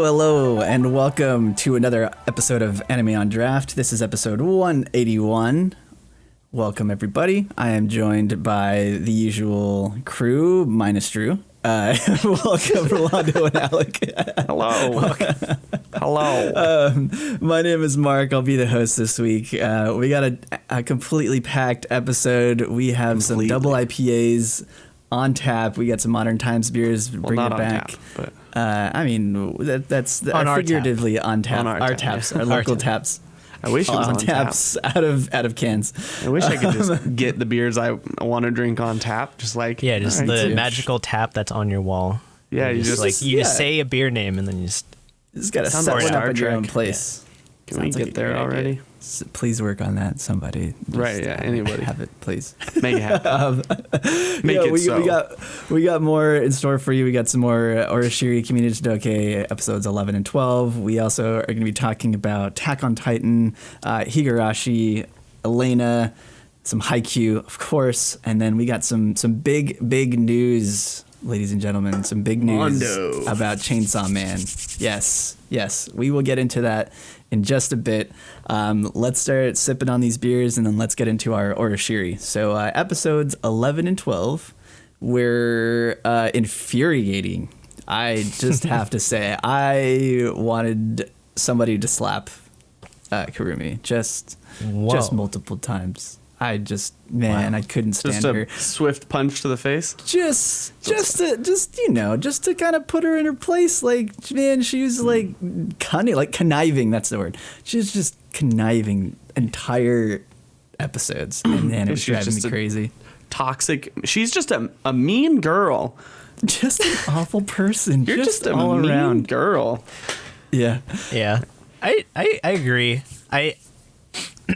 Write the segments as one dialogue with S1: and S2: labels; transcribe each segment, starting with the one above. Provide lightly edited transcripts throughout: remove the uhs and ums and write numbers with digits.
S1: Hello, and welcome to another episode of Anime on Draft. This is episode 181. Welcome, everybody. I am joined by the usual crew, minus Drew. Welcome, Rolando and Alec.
S2: Hello. Hello.
S1: My name is Mark. I'll be the host this week. We got a completely packed episode. We have some double IPAs on tap. We got some Modern Times beers. Bring it back.
S2: Tap, but
S1: I mean, that's
S3: on
S1: figuratively
S3: tap.
S1: On tap.
S2: On our
S1: taps,
S2: tap.
S1: our local taps.
S2: I wish it was on
S1: taps
S2: tap.
S1: out of cans.
S2: I wish I could just get the beers I want to drink on tap, just like
S3: just
S2: all right,
S3: the
S2: dude.
S3: magical tap that's on your wall.
S2: Yeah, you just
S3: just say a beer name and then you just
S1: got to
S2: Sounds
S1: set
S2: like
S1: one up
S2: Star
S1: at your own
S2: Trek.
S1: place.
S2: Can we
S1: Sounds like
S2: get
S1: a
S2: there
S1: great
S2: already?
S1: idea. Please work on that, somebody.
S2: Right, yeah, anybody.
S1: Have it, please.
S2: Make it happen. Make it so.
S1: We got more in store for you. We got some more Orishiri Community Todoke episodes 11 and 12. We also are going to be talking about Attack on Titan, Higurashi, Elena, some Haikyuu, of course, and then we got some big news, ladies and gentlemen, some big news about Chainsaw Man. Yes, we will get into that in just a bit. Let's start sipping on these beers and then let's get into our Orishiri. So episodes 11 and 12 were infuriating. I just have to say, I wanted somebody to slap Kurumi just multiple times. I couldn't stand
S2: Just a
S1: her.
S2: swift punch to the face.
S1: Just to kind of put her in her place. Like, man, she was like cunning, like conniving. That's the word. She was just conniving entire episodes, and man, it was driving me crazy.
S2: Toxic. She's just a mean girl.
S1: Just an awful person.
S2: You're just a
S1: all
S2: mean
S1: around
S2: girl.
S1: Yeah.
S3: I agree.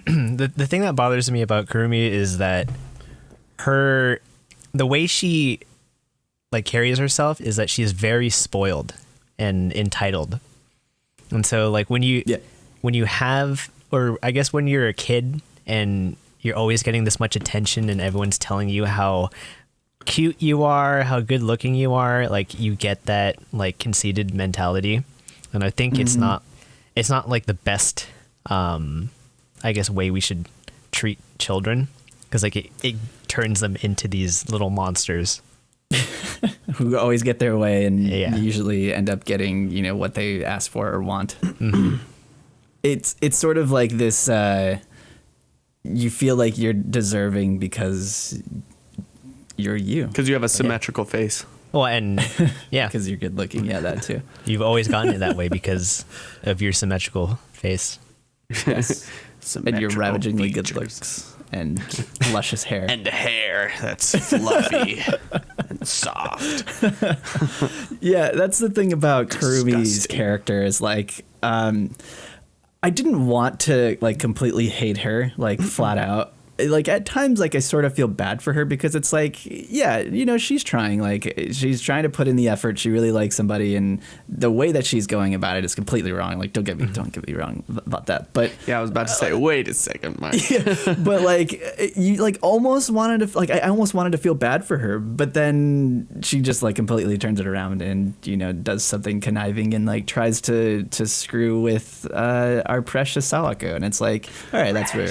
S3: The thing that bothers me about Kurumi is that the way she like carries herself is that she is very spoiled and entitled. And so like when you have, or I guess when you're a kid and you're always getting this much attention and everyone's telling you how cute you are, how good looking you are, like you get that like conceited mentality. And I think it's not like the best I guess way we should treat children, because like it turns them into these little monsters
S1: who always get their way and usually end up getting what they ask for or want. Mm-hmm. It's sort of like this. You feel like you're deserving because you're you.
S2: Because you have a symmetrical face.
S3: Well, and
S1: because you're good looking. Yeah, that too.
S3: You've always gotten it that way because of your symmetrical face.
S1: Yes. And your ravagingly good looks and luscious hair.
S2: And hair that's fluffy and soft.
S1: Yeah, that's the thing about Kurumi's character is like, I didn't want to like completely hate her, like flat out. Like at times, like I sort of feel bad for her because it's like, she's trying to put in the effort. She really likes somebody, and the way that she's going about it is completely wrong. Like, don't get me wrong about that. But
S2: yeah, I was about to say, wait a second, Mike.
S1: Yeah, but like you like almost wanted to I almost wanted to feel bad for her, but then she just like completely turns it around and does something conniving and like tries to screw with our precious Sawako, and it's like, all right, that's where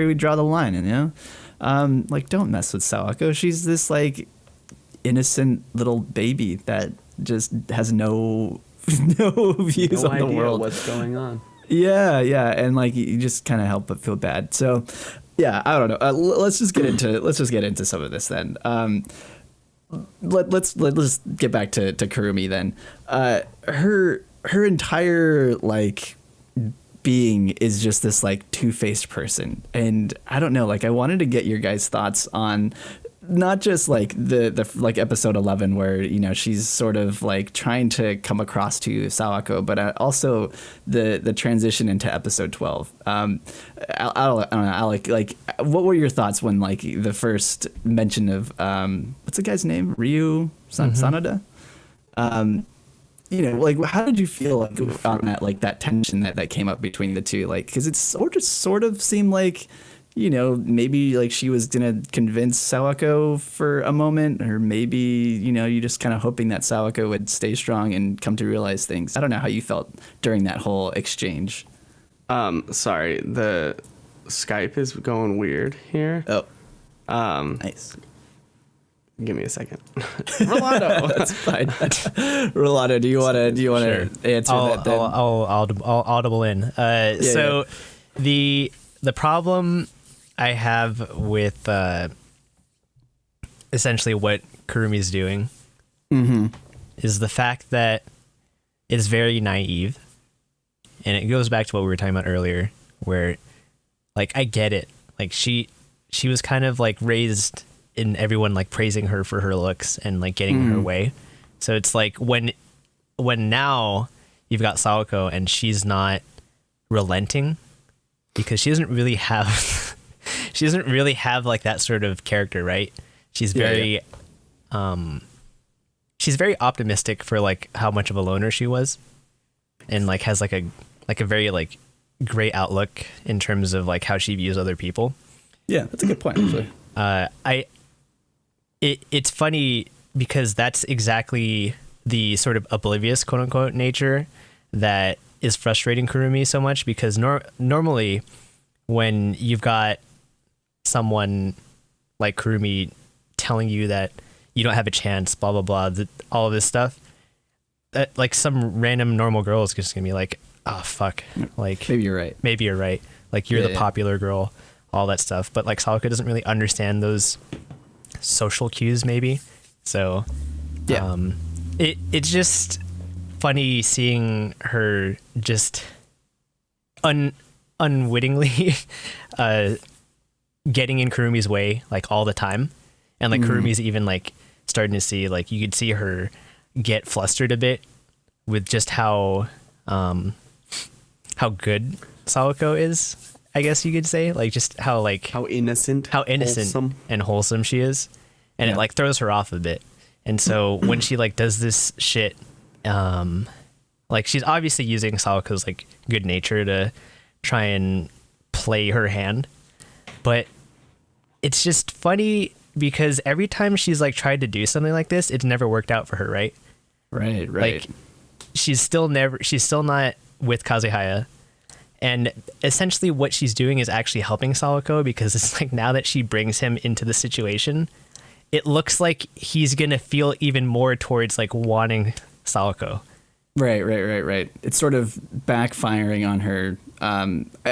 S1: we draw the line, and like don't mess with Sawako. She's this like innocent little baby that just has no views on the world.
S2: What's going on?
S1: Yeah, and like you just kind of help but feel bad. So, yeah, I don't know. Let's just get into some of this then. Let's get back to Kurumi then. Her entire like being is just this like two-faced person, and I don't know. Like I wanted to get your guys' thoughts on not just like the like episode 11 where she's sort of like trying to come across to Sawako, but also the transition into episode 12. I don't know, Alec, like what were your thoughts when like the first mention of what's the guy's name, Ryu Sanada? Like how did you feel like on that, like that tension that came up between the two, like because it sort of seemed like maybe like she was gonna convince Sawako for a moment, or maybe you just kind of hoping that Sawako would stay strong and come to realize things. I don't know how you felt during that whole exchange.
S2: Sorry, the Skype is going weird here.
S1: Oh, nice.
S2: Give me a second. Rolando.
S1: That's fine. Rolando, do you want to
S3: Sure.
S1: answer that then?
S3: I'll audible in. The problem I have with essentially what Kurumi's doing is the fact that it's very naive, and it goes back to what we were talking about earlier, where like I get it, like she was kind of like raised in everyone like praising her for her looks and like getting her way, so it's like when now you've got Sawako and she's not relenting, because she doesn't really have like that sort of character, right? She's very she's very optimistic for like how much of a loner she was, and like has like a very like great outlook in terms of like how she views other people.
S1: Yeah, that's a good point actually.
S3: It's funny because that's exactly the sort of oblivious quote unquote nature that is frustrating Kurumi so much, because normally when you've got someone like Kurumi telling you that you don't have a chance, blah blah blah, all of this stuff, that like some random normal girl is just gonna be like, oh fuck, like
S1: maybe you're right,
S3: like you're the popular girl, all that stuff. But like Sawako doesn't really understand those social cues maybe, so it's just funny seeing her just unwittingly getting in Kurumi's way like all the time, and like Kurumi's even like starting to see, like you could see her get flustered a bit with just how good Sawako is, I guess you could say, like just how innocent wholesome. And wholesome she is, and it like throws her off a bit. And so when she like does this shit, like she's obviously using Sawako's like good nature to try and play her hand, but it's just funny because every time she's like tried to do something like this, it's never worked out for her, right?
S1: Right.
S3: Like she's still not with Kazuhaya, and essentially what she's doing is actually helping Sawako, because it's like now that she brings him into the situation, it looks like he's gonna feel even more towards like wanting Sawako.
S1: Right. It's sort of backfiring on her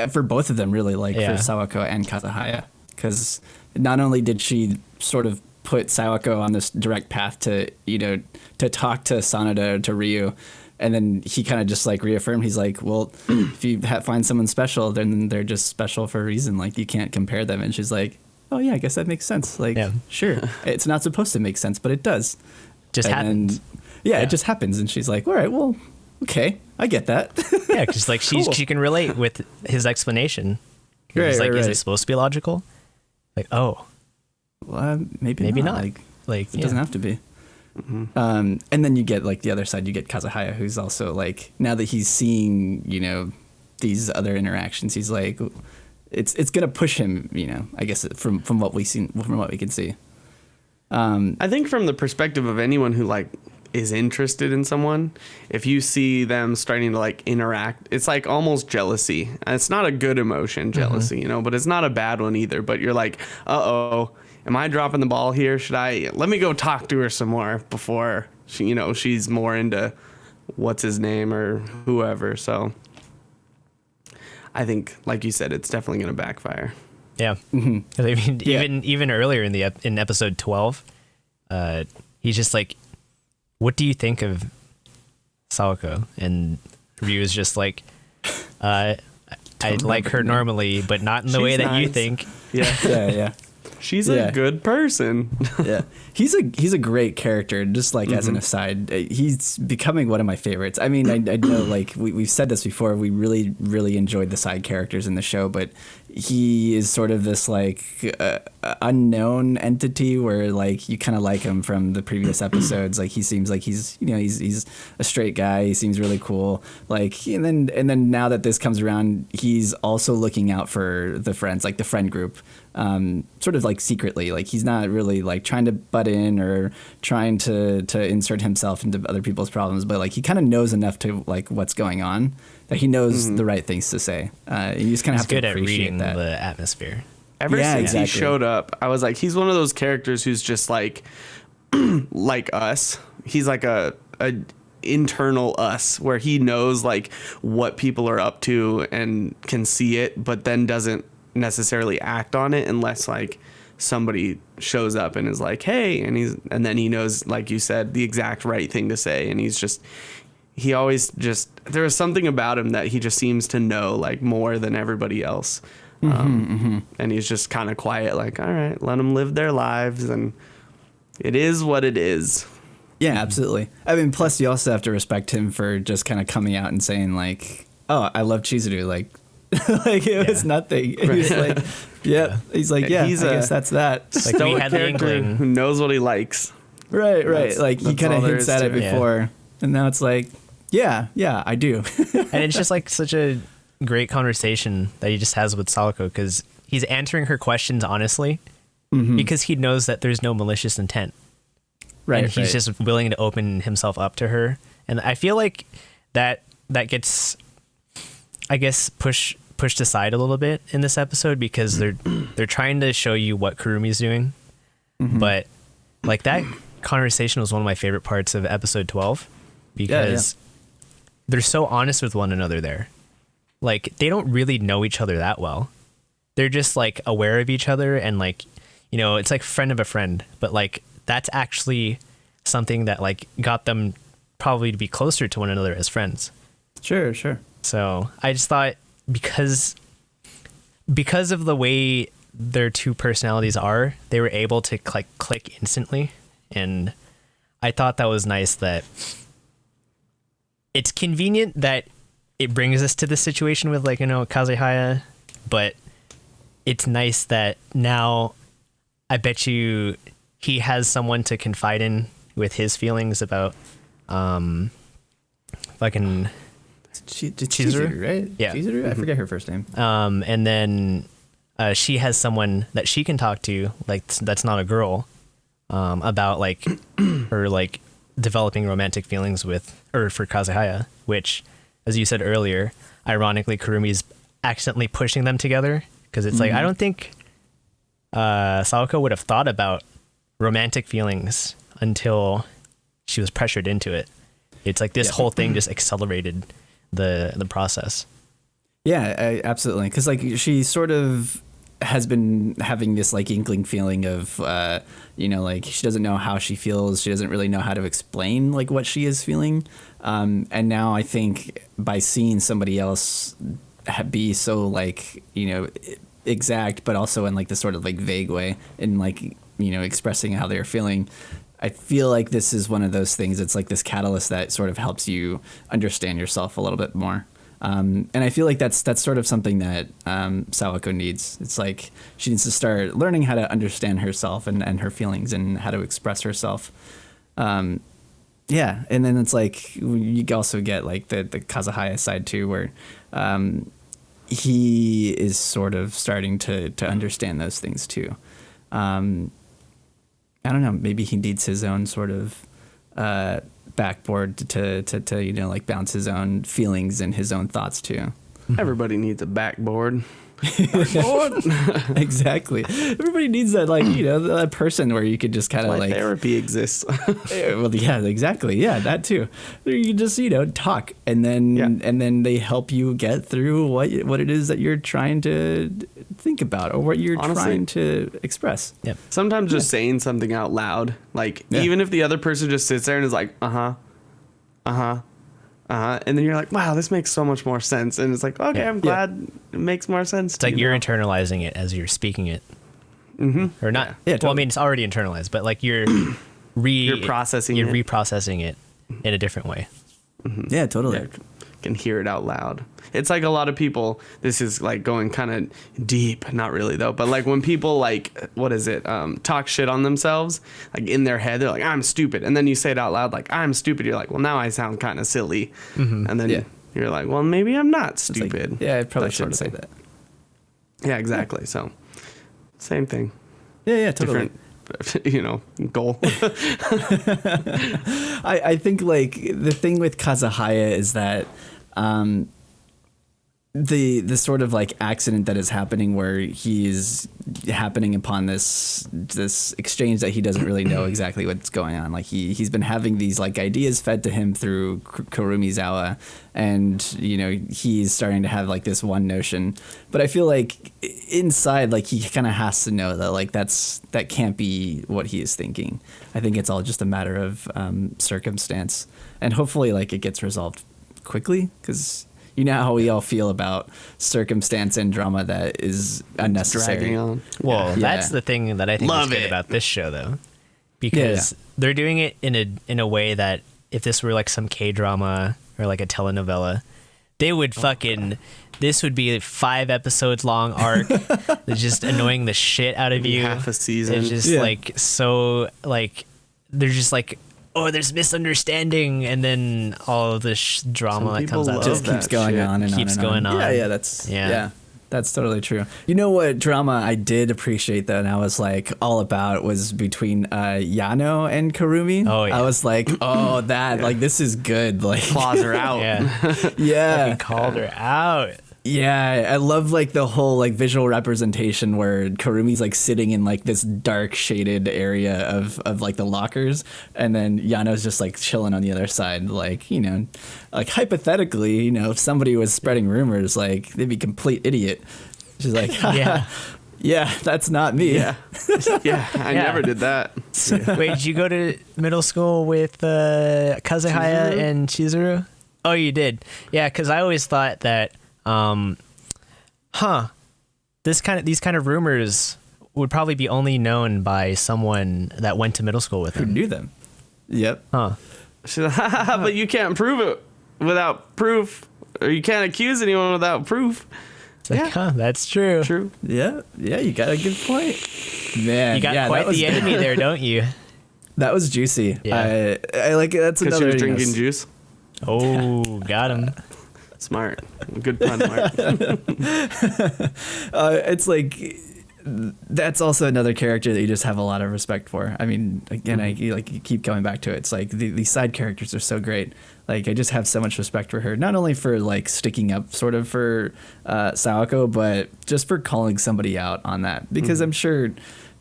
S1: for both of them, really, like for Sawako and Kazuhaya, because not only did she sort of put Sawako on this direct path to to talk to Sanada, to Ryu, and then he kind of just like reaffirmed, he's like, well, if you find someone special, then they're just special for a reason, like you can't compare them. And she's like, oh yeah, I guess that makes sense, like sure, it's not supposed to make sense, but it does.
S3: Just happens.
S1: It just happens. And she's like, all right, well, okay, I get that.
S3: Yeah, because like she can relate with his explanation. He's like, is it supposed to be logical? Like, oh,
S1: well, maybe not. Like it doesn't have to be. And then you get like the other side. You get Kazuhaya, who's also like, now that he's seeing these other interactions, he's like, it's gonna push him. I guess from what we can see.
S2: I think from the perspective of anyone who like is interested in someone, if you see them starting to like interact, it's like almost jealousy. And it's not a good emotion, jealousy, but it's not a bad one either. But you're like, uh-oh, am I dropping the ball here? Let me go talk to her some more before she, she's more into what's his name or whoever. So I think, like you said, it's definitely going to backfire.
S3: Yeah. I mean, even earlier in episode 12, he's just like, what do you think of Sawako? And Ryu is just like, I like her normally, but not in the way that you think.
S1: Yeah.
S2: she's a good person.
S1: Yeah, he's a great character. Just like as an aside, he's becoming one of my favorites. I mean, I know like we've said this before. We really enjoyed the side characters in the show, but he is sort of this like unknown entity where like you kind of like him from the previous episodes. Like he seems like he's a straight guy. He seems really cool. Like and then now that this comes around, he's also looking out for the friends, like the friend group. Sort of like secretly, like he's not really like trying to butt in or trying to insert himself into other people's problems, but like he kind of knows enough to like what's going on that he knows the right things to say. And you just kind of have to appreciate
S3: good at reading
S1: that.
S3: the atmosphere.
S2: Ever since he showed up, I was like, he's one of those characters who's just like like us. He's like a internal us where he knows like what people are up to and can see it, but then doesn't necessarily act on it unless like somebody shows up and is like, hey, and then he knows, like you said, the exact right thing to say. And he always there was something about him that he just seems to know like more than everybody else. And he's just kind of quiet, like, all right, let them live their lives, and it is what it is.
S1: Yeah, absolutely. I mean, plus you also have to respect him for just kind of coming out and saying like, oh, I love Chizuru, like like it was nothing. Right. He's like, he's like, I guess that's that.
S3: Like we had the inkling.
S2: Who knows what he likes.
S1: Right. Like he kind of hints at it before, and now it's like, yeah, I do.
S3: And it's just like such a great conversation that he just has with Sawako, because he's answering her questions honestly, because he knows that there's no malicious intent. Right. And he's just willing to open himself up to her. And I feel like that gets, I guess, pushed aside a little bit in this episode, because they're trying to show you what Kurumi's doing. But like that conversation was one of my favorite parts of episode 12, because they're so honest with one another there. Like they don't really know each other that well. They're just like aware of each other, and like, you know, it's like friend of a friend, but like that's actually something that like got them probably to be closer to one another as friends.
S1: Sure.
S3: So I just thought because of the way their two personalities are, they were able to like click instantly. And I thought that was nice, that it's convenient that it brings us to this situation with like, you know, Kazehaya, but it's nice that now I bet you he has someone to confide in with his feelings about fucking
S1: Chizuru, right?
S3: Yeah.
S1: Chizuru? I forget her first name.
S3: And then she has someone that she can talk to, like that's not a girl, about like her like developing romantic feelings for Kazehaya, which, as you said earlier, ironically Kurumi's accidentally pushing them together, because it's like I don't think Sawako would have thought about romantic feelings until she was pressured into it. It's like this whole thing just accelerated the process.
S1: Yeah, absolutely. Because like she sort of has been having this like inkling feeling of, you know, like she doesn't know how she feels. She doesn't really know how to explain like what she is feeling. And now I think by seeing somebody else be so like, you know, exact, but also in like this sort of like vague way, in like, you know, expressing how they're feeling, I feel like this is one of those things. It's like this catalyst that sort of helps you understand yourself a little bit more. And I feel like that's sort of something that Sawako needs. It's like she needs to start learning how to understand herself and her feelings and how to express herself. And then it's like you also get like the Kazehaya side too, where he is sort of starting to understand those things too. I don't know, maybe he needs his own sort of backboard to you know, like bounce his own feelings and his own thoughts too.
S2: Everybody needs a backboard.
S1: Exactly. Everybody needs that, like, you know, that person where you could just kind of like
S2: therapy exists.
S1: Well, yeah, exactly. Yeah, that too. You can just, you know, talk, and then they help you get through what it is that you're trying to think about or what you're trying to express.
S3: Yep.
S2: Sometimes just saying something out loud, like even if the other person just sits there and is like, and then you're like, wow, this makes so much more sense. And it's like, okay, I'm glad it makes more sense.
S3: It's like you're internalizing it as you're speaking it. or not.
S1: Yeah,
S3: Well,
S1: totally.
S3: I mean, it's already internalized, but like you're
S2: processing
S3: you're
S2: it.
S3: reprocessing it in a different way.
S1: Yeah, totally.
S2: Yeah, can hear it out loud. It's like a lot of people, this is like going kind of deep, not really though, but like when people like, what is it, talk shit on themselves, like in their head, they're like, I'm stupid. And then you say it out loud, like, I'm stupid. You're like, well, now I sound kind of silly. And then you're like, well, maybe I'm not
S1: It's
S2: stupid.
S1: like, yeah, I probably
S2: That sort
S1: shouldn't
S2: of
S1: say
S2: thing.
S1: that.
S2: Yeah, exactly. So same thing.
S1: Yeah, totally.
S2: Different, goal.
S1: I think like the thing with Kazahaya is that the sort of like accident that is happening where he's happening upon this exchange that he doesn't really know exactly what's going on. Like he's been having these like ideas fed to him through Kurumizawa, and he's starting to have like this one notion. But I feel like inside, like he kind of has to know that like that can't be what he is thinking. I think it's all just a matter of circumstance, and hopefully like it gets resolved quickly, because you know how we all feel about circumstance and drama that is unnecessary.
S2: Dragging on.
S3: Well,
S1: Yeah.
S3: that's the thing that I think
S2: Love
S3: is good
S2: it.
S3: about this show, though, because they're doing it in a way that if this were like some K-drama or like a telenovela, they would this would be a 5 episodes long arc that's just annoying the shit out of you.
S2: Half a season.
S3: It's just like so like they're just like, oh, there's misunderstanding, and then all of this drama
S2: Some
S3: that
S2: people
S3: comes out
S2: love
S3: of
S1: Just
S3: it.
S2: that
S1: keeps going
S2: shit.
S1: on and
S3: Keeps
S1: on and
S3: going on.
S1: Yeah, that's
S3: Yeah.
S1: that's totally true. You know what drama I did appreciate though, and I was like all about, was between Yano and Karumi.
S3: Oh, yeah.
S1: I was like, oh, that like this is good. Like
S2: Claws are out.
S3: Yeah,
S1: yeah,
S3: called her out.
S1: yeah. I love like the whole like visual representation where Karumi's like sitting in like this dark shaded area of like the lockers, and then Yano's just like chilling on the other side. Like like hypothetically, if somebody was spreading rumors, like they'd be a complete idiot. She's like,
S3: Yeah.
S1: yeah, that's not me.
S2: Yeah. Yeah. I
S3: Yeah.
S2: never did that.
S3: Wait, did you go to middle school with Kazuhaya
S2: Chizuru?
S3: and Chizuru? Oh, you did. Yeah, because I always thought that, these kind of rumors would probably be only known by someone that went to middle school with
S1: Who
S3: him.
S1: knew them? Yep.
S3: Huh?
S2: She's like, but you can't prove it without proof, or you can't accuse anyone without proof.
S3: It's like, huh, that's true.
S2: True.
S1: Yeah. Yeah. You got a good point, man.
S3: You got
S1: yeah,
S3: quite
S1: that was,
S3: the enemy there, don't you?
S1: That was juicy.
S3: Yeah.
S1: I like it. That's
S2: Because she
S1: another.
S2: was drinking juice.
S3: Oh, got him.
S2: Smart. Good pun, Mark.
S1: It's like that's also another character that you just have a lot of respect for. I mean, again, you keep going back to it. It's like these side characters are so great. Like I just have so much respect for her, not only for like sticking up sort of for Sawako, but just for calling somebody out on that. Because I'm sure,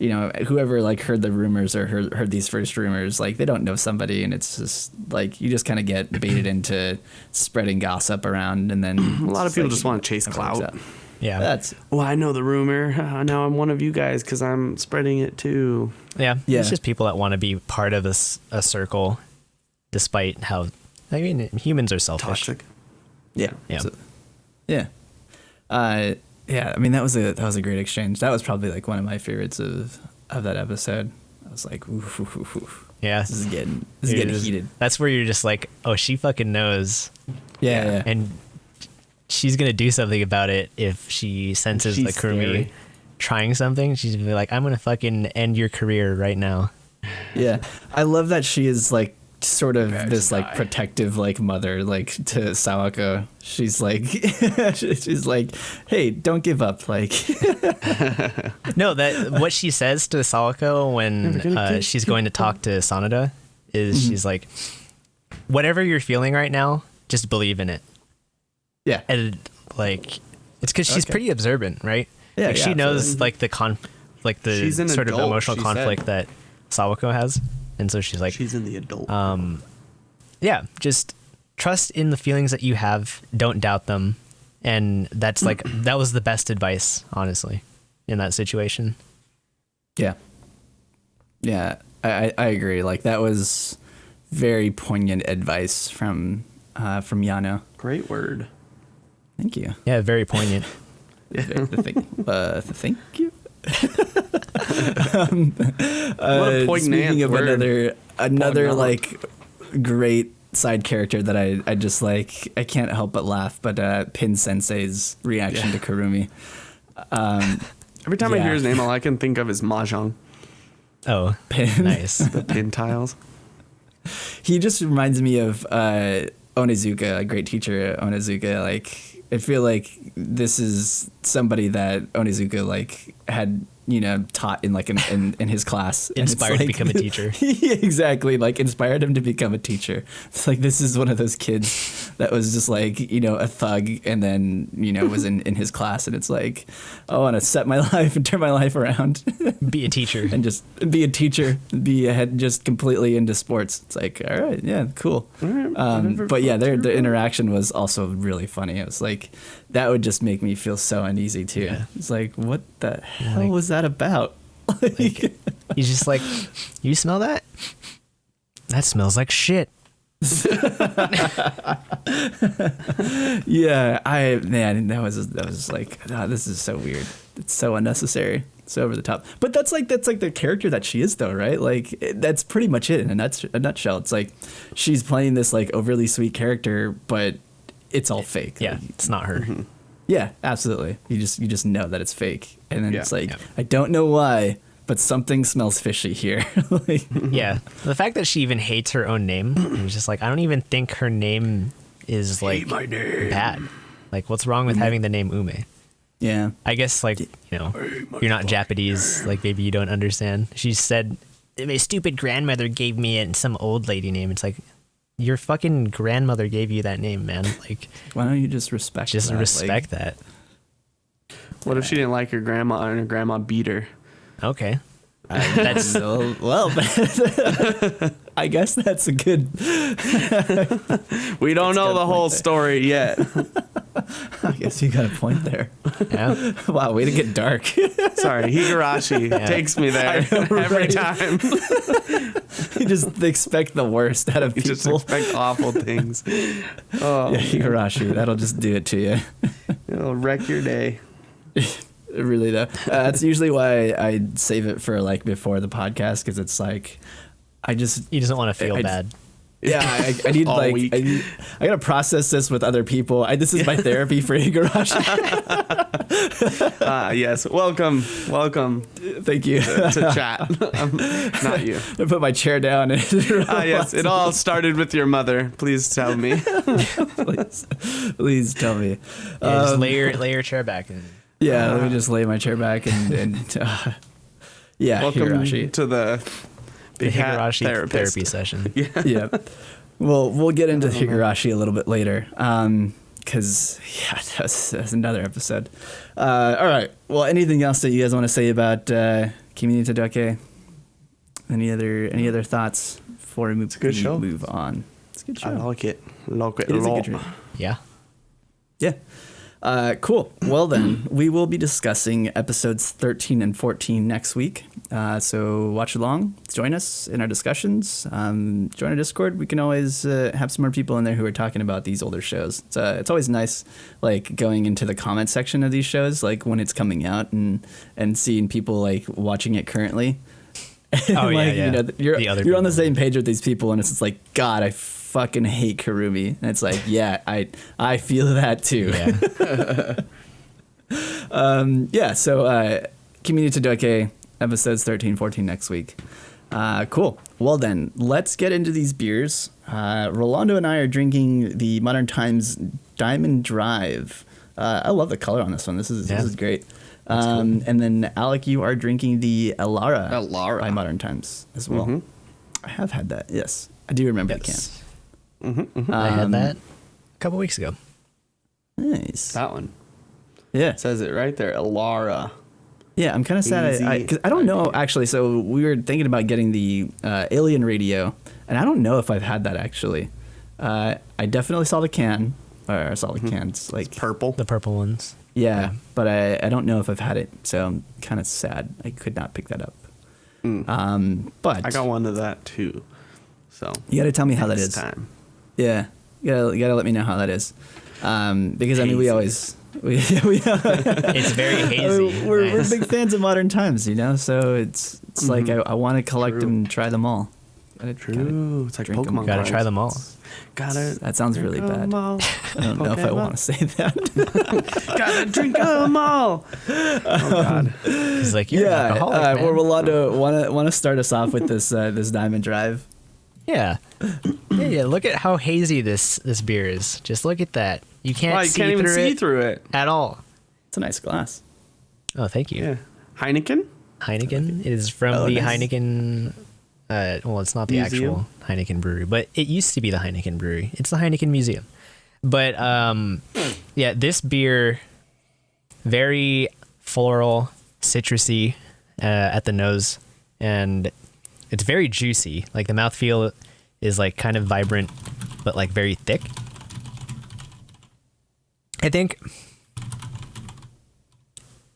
S1: whoever like heard the rumors or heard these first rumors, like they don't know somebody, and it's just like you just kind of get baited into spreading gossip around, and then
S2: A lot of people just want to chase clout.
S3: Yeah.
S1: That's
S2: Well, I know the rumor. Now I'm one of you guys because I'm spreading it too.
S3: Yeah.
S1: Yeah.
S3: It's just people that want to be part of a circle, despite how, I mean, humans are selfish.
S2: Toxic.
S1: yeah,
S3: Yeah.
S1: yeah. Yeah, I mean that was a great exchange. That was probably like one of my favorites of that episode. I was like, oof, oof, oof, oof.
S3: Yeah.
S1: This is getting
S3: You're just-
S1: heated.
S3: That's where you're just like, oh, she fucking knows.
S1: Yeah.
S3: And she's going to do something about it if she senses
S2: She's
S3: the Kurumi
S2: scary.
S3: trying something. She's going to be like, I'm going to fucking end your career right now.
S1: Yeah. I love that she is like sort of
S2: Better
S1: this like
S2: die.
S1: protective like mother like to Sawako. She's like she's like, hey, don't give up. Like
S3: No, what she says to Sawako when she's going to talk to Sanada is she's like, whatever you're feeling right now, just believe in it.
S1: yeah.
S3: And like, it's because she's
S1: Okay.
S3: pretty observant, right?
S1: Yeah,
S3: Like,
S1: yeah,
S3: she knows
S1: absolutely.
S3: like the
S2: She's an
S3: sort of
S2: adult,
S3: emotional
S2: she
S3: conflict that Sawako has, and so she's like,
S2: She's in the adult.
S3: yeah, just trust in the feelings that you have. Don't doubt them. And that's like, that was the best advice, honestly, in that situation.
S1: Yeah. Yeah. I agree. Like that was very poignant advice from Yano.
S2: Great word.
S1: Thank you.
S3: Yeah, very poignant.
S1: Thank you.
S2: What a poignant
S1: Speaking of
S2: word.
S1: another
S2: Poignant.
S1: like great side character that I just like, I can't help but laugh. But Pin Sensei's reaction to Kurumi.
S2: Every time I
S1: Yeah.
S2: hear his name, all I can think of is Mahjong.
S3: Oh,
S1: Pin.
S3: nice.
S2: The pin tiles.
S1: He just reminds me of Onizuka, a great teacher, Onizuka. Like, I feel like this is somebody that Onizuka like had, you know, taught in like in his class. And it's
S3: Inspired to
S1: like-
S3: become a teacher.
S1: Yeah, exactly, like inspired him to become a teacher. It's like this is one of those kids that was just like, you know, a thug, and then, you know, was in his class, and it's like, I want to set my life and turn my life around.
S3: Be a teacher.
S1: And just be a teacher, be ahead, just completely into sports. It's like, all right, yeah, cool. But yeah, the interaction was also really funny. It was like, that would just make me feel so uneasy too.
S3: Yeah.
S1: It's like, what the hell
S3: Like-
S1: was that about?
S3: Like, he's just like, you smell that? That smells like shit.
S1: Yeah, that was like, this is so weird. It's so unnecessary. So over the top. But that's like the character that she is though, right? Like that's pretty much it in a nutshell. It's like she's playing this like overly sweet character, but it's all fake.
S3: Yeah,
S1: Like,
S3: it's not her.
S1: yeah, absolutely. You just know that it's fake. And then
S2: Yeah.
S1: it's like,
S3: Yeah.
S1: I don't know why, but something smells fishy here. Like,
S3: Yeah, the fact that she even hates her own name, it's just like, I don't even think her name is like bad. Like, what's wrong with having the name Ume?
S1: yeah.
S3: I guess, like, you know, you're not Japanese, like maybe you don't understand. She said, my stupid grandmother gave me some old lady name. It's like, your fucking grandmother gave you that name, man. Like,
S1: Why don't you just respect that? Like,
S3: respect that.
S2: What if she didn't like her grandma and her grandma beat her?
S3: Okay. That's
S1: So, well, I guess that's a good.
S2: We don't know
S1: got a
S2: the whole
S1: point there.
S2: story yet.
S1: I guess you got a point there.
S3: yeah.
S1: Wow, way to get dark.
S2: Sorry, Higurashi takes me there every
S1: right?
S2: time.
S1: You just expect the worst out of
S2: You
S1: people.
S2: just expect awful things. Oh,
S1: Yeah, Higurashi, that'll just do it to you.
S2: it'll wreck your day.
S1: Really though. That's usually why I save it for like before the podcast, because it's like I just
S3: He doesn't want to feel
S1: I-
S3: bad.
S1: yeah I need
S2: All
S1: like
S2: week.
S1: I gotta process this with other people. This is my therapy for Higurashi.
S2: Yes, welcome
S1: Thank you.
S2: to chat. Not you.
S1: I put my chair down and
S2: Yes, it all started with your mother. Please tell me.
S1: please tell me.
S3: Yeah, just lay your chair back. And,
S1: Yeah, let me just lay my chair back and yeah,
S2: Welcome
S1: Higurashi.
S2: to the
S3: the
S2: big hat
S3: Higurashi
S2: therapist.
S3: therapy session.
S1: Yeah. Well, we'll get into Higurashi a little bit later. Because yeah, that's another episode. All right. Well, anything else that you guys want to say about Kimi to Doke? Any other thoughts before we
S2: a good show.
S1: move on? It's a good show.
S2: I like it. Like it
S1: It
S2: a
S1: is a
S2: lot.
S1: good show.
S3: Yeah.
S1: Yeah. Cool. Well, then, we will be discussing episodes 13 and 14 next week. So watch along. Join us in our discussions. Join our Discord. We can always have some more people in there who are talking about these older shows. It's always nice, like, going into the comment section of these shows, like, when it's coming out and seeing people, like, watching it currently.
S3: Oh,
S1: Like,
S3: yeah.
S1: You know,
S3: The other
S1: you're on the
S3: people.
S1: same page with these people, and it's just like, God, I fucking hate Kurumi. And it's like, yeah, I feel that too.
S3: Yeah.
S1: So Kimi to Doke, episodes 13, 14 next week. Cool. Well then, let's get into these beers. Rolando and I are drinking the Modern Times Diamond Drive. I love the color on this one. This is great. And then Alec, you are drinking the Elara by Modern Times as well.
S2: Mhm.
S1: I have had that. Yes, I do remember the can.
S3: Yes. I had that a couple weeks ago.
S1: Nice.
S2: That one.
S1: Yeah.
S2: It says it right there. Elara.
S1: Yeah, I'm kind of sad.
S2: Easy
S1: Because I don't know, actually. So we were thinking about getting the Alien Radio, and I don't know if I've had that, actually. I definitely saw the can. Or I saw the cans. Like,
S2: Purple.
S3: The purple ones.
S1: yeah, but I don't know if I've had it. So I'm kind of sad. I could not pick that up. But
S2: I got one of that too. So
S1: you got to tell me how that
S2: next
S1: is.
S2: time.
S1: Yeah, you gotta let me know how that is. Because I mean, we
S2: Hazy.
S1: always
S3: It's very hazy.
S1: We're big fans of Modern Times, so it's like I want to collect them and try them all.
S2: True. It's like Pokemon.
S3: Gotta try them all.
S1: That sounds really bad. I don't know if I want to say that.
S2: Gotta drink them all. Oh God.
S3: It's like you're an alcoholic, man.
S1: We're want to start us off with this Diamond Drive.
S3: Yeah. Look at how hazy this beer is. Just look at that. You can't
S2: even see through it
S3: at all.
S1: It's a nice glass.
S3: Oh, thank you.
S2: Yeah. Heineken.
S3: It is from the nice. Heineken. Well, it's not the actual Heineken brewery, but it used to be the Heineken brewery. It's the Heineken Museum. But this beer, very floral, citrusy at the nose, and it's very juicy. Like the mouthfeel is like kind of vibrant, but like very thick. I think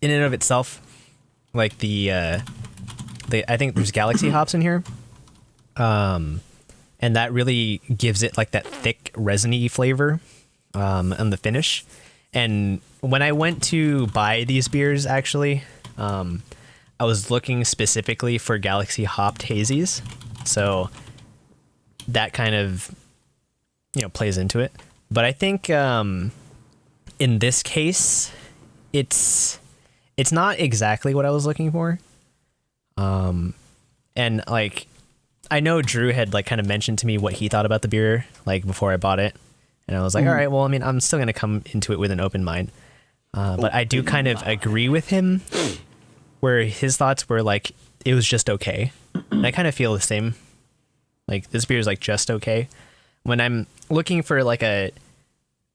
S3: in and of itself, like I think there's Galaxy hops in here. And that really gives it like that thick resiny flavor on the finish. And when I went to buy these beers, actually, I was looking specifically for Galaxy hopped hazies. So that kind of, plays into it. But I think in this case, it's not exactly what I was looking for. And like, I know Drew had like kind of mentioned to me what he thought about the beer, like before I bought it. And I was like, all right, well, I mean, I'm still going to come into it with an open mind. But I do kind of agree with him where his thoughts were like, it was just okay. And I kind of feel the same. Like this beer is like just okay. When I'm looking for like a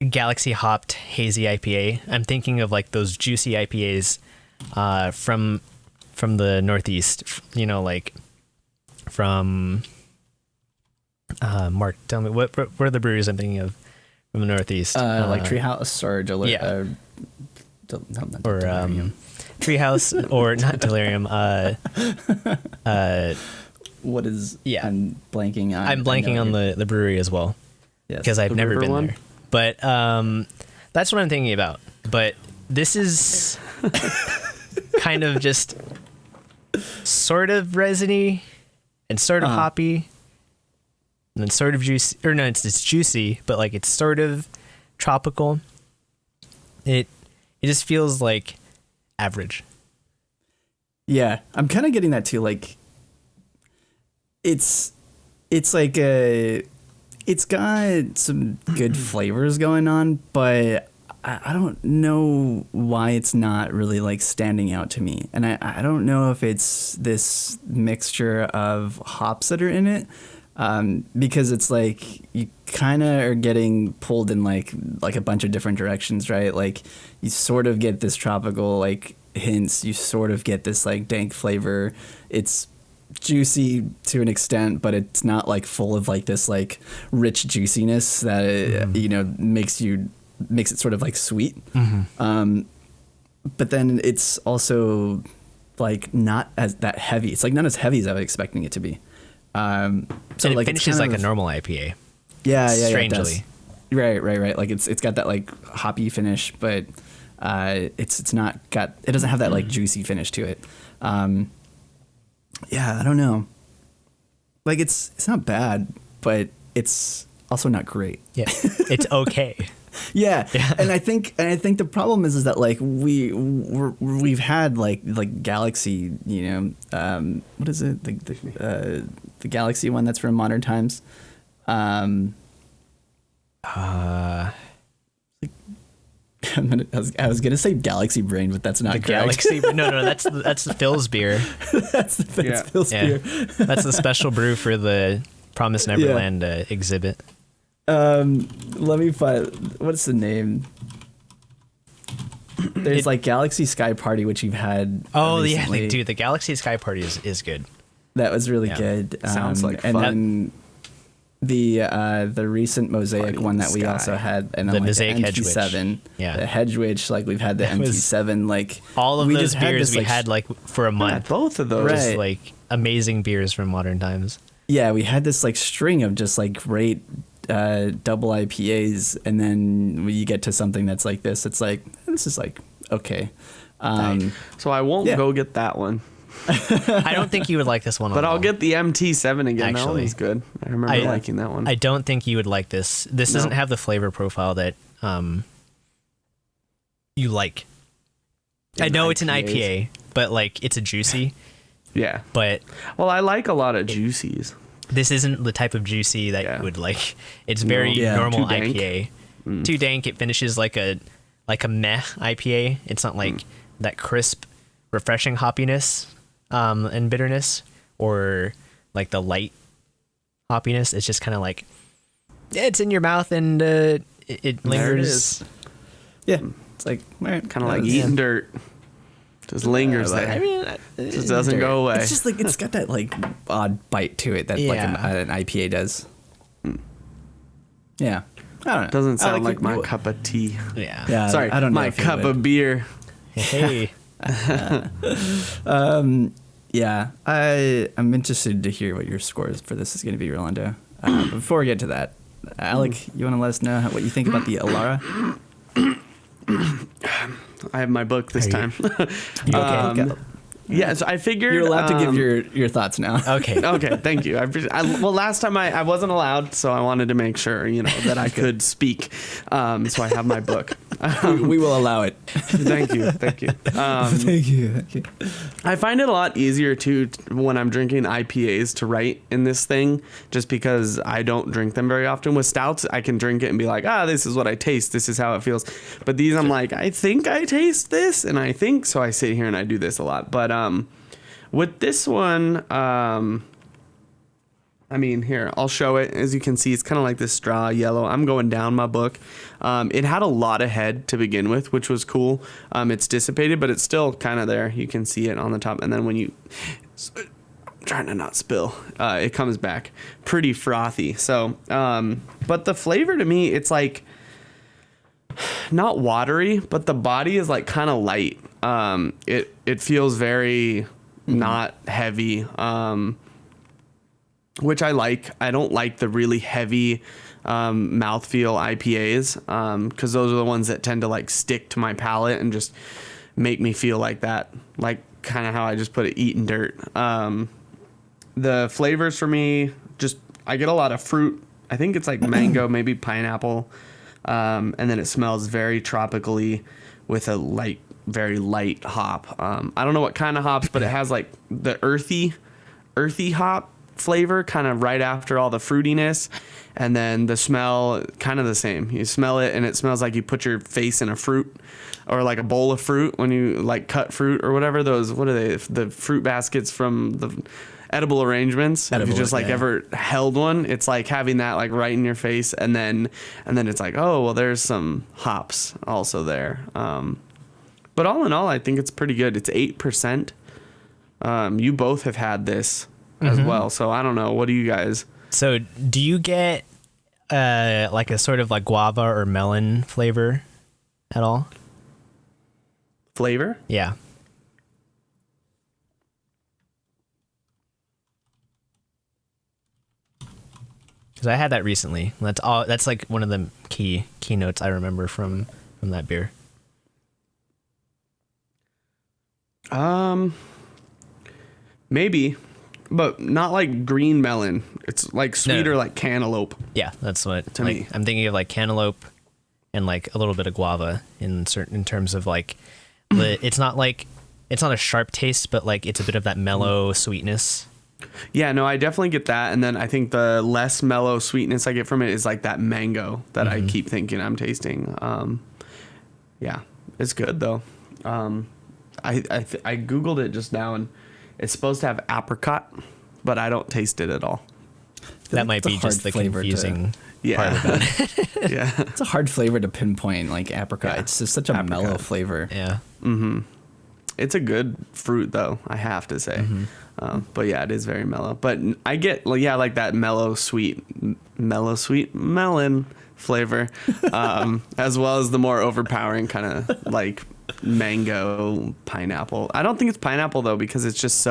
S3: Galaxy hopped hazy IPA, I'm thinking of like those juicy IPAs from the Northeast, like from Mark, tell me what are the breweries I'm thinking of from the Northeast?
S1: Like Treehouse or
S3: Delirium, Treehouse or not Delirium.
S1: What is?
S3: Yeah,
S1: I'm blanking
S3: on the brewery as well. Yes, because I've never been there. But that's what I'm thinking about. But this is kind of just sort of resiny and sort of hoppy and then sort of juicy. Or no, it's juicy, but like it's sort of tropical. It just feels like average.
S1: Yeah, I'm kind of getting that too. Like, it's like it's got some good flavors going on, but I don't know why it's not really like standing out to me. And I don't know if it's this mixture of hops that are in it, because it's like you kind of are getting pulled in like a bunch of different directions, right? Like you sort of get this tropical like hints, you sort of get this like dank flavor. It's juicy to an extent, but it's not like full of like this like rich juiciness that makes it sort of like sweet. But then it's also like not as that heavy. It's like not as heavy as I was expecting it to be. So
S3: and it like finishes like a normal IPA.
S1: Yeah,
S3: strangely.
S1: Yeah, right. Like it's got that like hoppy finish, but it's not got. It doesn't have that like juicy finish to it. Yeah, I don't know. Like it's not bad, but it's also not great.
S3: Yeah, it's okay.
S1: Yeah, and I think the problem is that like we've had like Galaxy, what is it, the Galaxy one that's from Modern Times. I was gonna say Galaxy Brain, but that's not
S3: the
S1: correct.
S3: Galaxy. No, that's the Phil's beer.
S1: That's Phil's beer.
S3: That's the special brew for the Promised Neverland exhibit.
S1: Let me find. What's the name? There's like Galaxy Sky Party, which you've had.
S3: Oh
S1: recently.
S3: yeah, dude, the Galaxy Sky Party is good.
S1: That was really good.
S2: Sounds like
S1: fun.
S2: And
S1: then the recent Mosaic
S2: Party
S1: one that we
S2: Sky.
S1: also had, and then
S3: The
S1: like
S3: Mosaic
S1: the MT7, the Hedgewitch, like we've had the MT7, like
S3: all of those beers we
S1: like,
S3: had like for a month.
S2: Both of those,
S1: right.
S3: Like amazing beers from Modern Times.
S1: Yeah, we had this like string of just like great double IPAs, and then when you get to something that's like this, it's like, this is like, okay.
S2: So I won't go get that one.
S3: I don't think you would like this one.
S2: But I'll get the MT7 again. That one was good. I remember liking that one.
S3: I don't think you would like this. This doesn't have the flavor profile that you like. I know it's an IPA, but like it's a juicy.
S2: Yeah.
S3: But
S2: well, I like a lot of juicies.
S3: This isn't the type of juicy that you would like. It's very normal IPA. Too dank. It finishes like a meh IPA. It's not like that crisp, refreshing hoppiness and bitterness, or like the light hoppiness. It's just kind of like it's in your mouth and it lingers.
S1: Yeah, it's like
S2: kind of like eating dirt. Just lingers there. I mean, it just doesn't go away.
S1: It's just like it's got that like odd bite to it that like an IPA does. Yeah, I don't know.
S2: Doesn't sound like my cup of tea.
S3: Yeah.
S2: Sorry,
S1: I don't know
S2: my cup of beer.
S3: Hey.
S1: Yeah, I'm interested to hear what your score for this is going to be, Rolando. Before we get to that, Alec, you want to let us know what you think about the Alara?
S2: I have my book this time.
S1: Okay.
S2: Yeah, so I figured
S1: you're allowed to give your thoughts now.
S3: Okay.
S2: Okay, thank you. Well, last time I wasn't allowed, so I wanted to make sure that I could speak. So I have my book.
S1: We will allow it.
S2: Thank you.
S1: Thank you.
S2: I find it a lot easier too when I'm drinking IPAs to write in this thing, just because I don't drink them very often. With stouts, I can drink it and be like, this is what I taste. This is how it feels. But these, I'm like, I think I taste this, and I think so. I sit here and I do this a lot. But with this one, I mean, here, I'll show it. As you can see, it's kind of like this straw yellow. I'm going down my book. It had a lot of head to begin with, which was cool. It's dissipated, but it's still kind of there. You can see it on the top. And then when you... I'm trying to not spill. It comes back pretty frothy. So, but the flavor to me, it's like not watery, but the body is like kind of light. It feels very not heavy. Which I like. I don't like the really heavy mouthfeel IPAs because those are the ones that tend to like stick to my palate and just make me feel like that, like kind of how I just put it, eating dirt. The flavors for me, I get a lot of fruit. I think it's like mango, maybe pineapple, and then it smells very tropically with a very light hop. I don't know what kind of hops, but it has like the earthy hop flavor kind of right after all the fruitiness, and then the smell kind of the same. You smell it and it smells like you put your face in a fruit or like a bowl of fruit when you like cut fruit or whatever. Those, what are they, the fruit baskets from the edible arrangements. If you just ever held one, it's like having that like right in your face, and then it's like, oh well, there's some hops also there. But all in all, I think it's pretty good. It's 8%. You both have had this as well, so I don't know. What do you guys?
S3: So do you get like a sort of like guava or melon flavor at all?
S2: Flavor?
S3: Yeah. Because I had that recently. That's like one of the keynotes I remember from that beer.
S2: Maybe, but not like green melon. It's like sweeter, like cantaloupe.
S3: Yeah, that's what
S2: to me.
S3: I'm thinking of, like cantaloupe and like a little bit of guava in terms of like it's not a sharp taste, but like it's a bit of that mellow sweetness.
S2: Yeah, no, I definitely get that. And then I think the less mellow sweetness I get from it is like that mango that I keep thinking I'm tasting. Yeah, it's good though. I Googled it just now, and it's supposed to have apricot, but I don't taste it at all.
S3: That might be just the confusing part about it.
S2: Yeah.
S1: It's a hard flavor to pinpoint, like apricot. Yeah. It's just such a mellow flavor.
S3: Yeah.
S2: Mm-hmm. It's a good fruit, though, I have to say. But yeah, it is very mellow. But I get, like that mellow sweet melon flavor, as well as the more overpowering kind of like mango, pineapple. I don't think it's pineapple though, because it's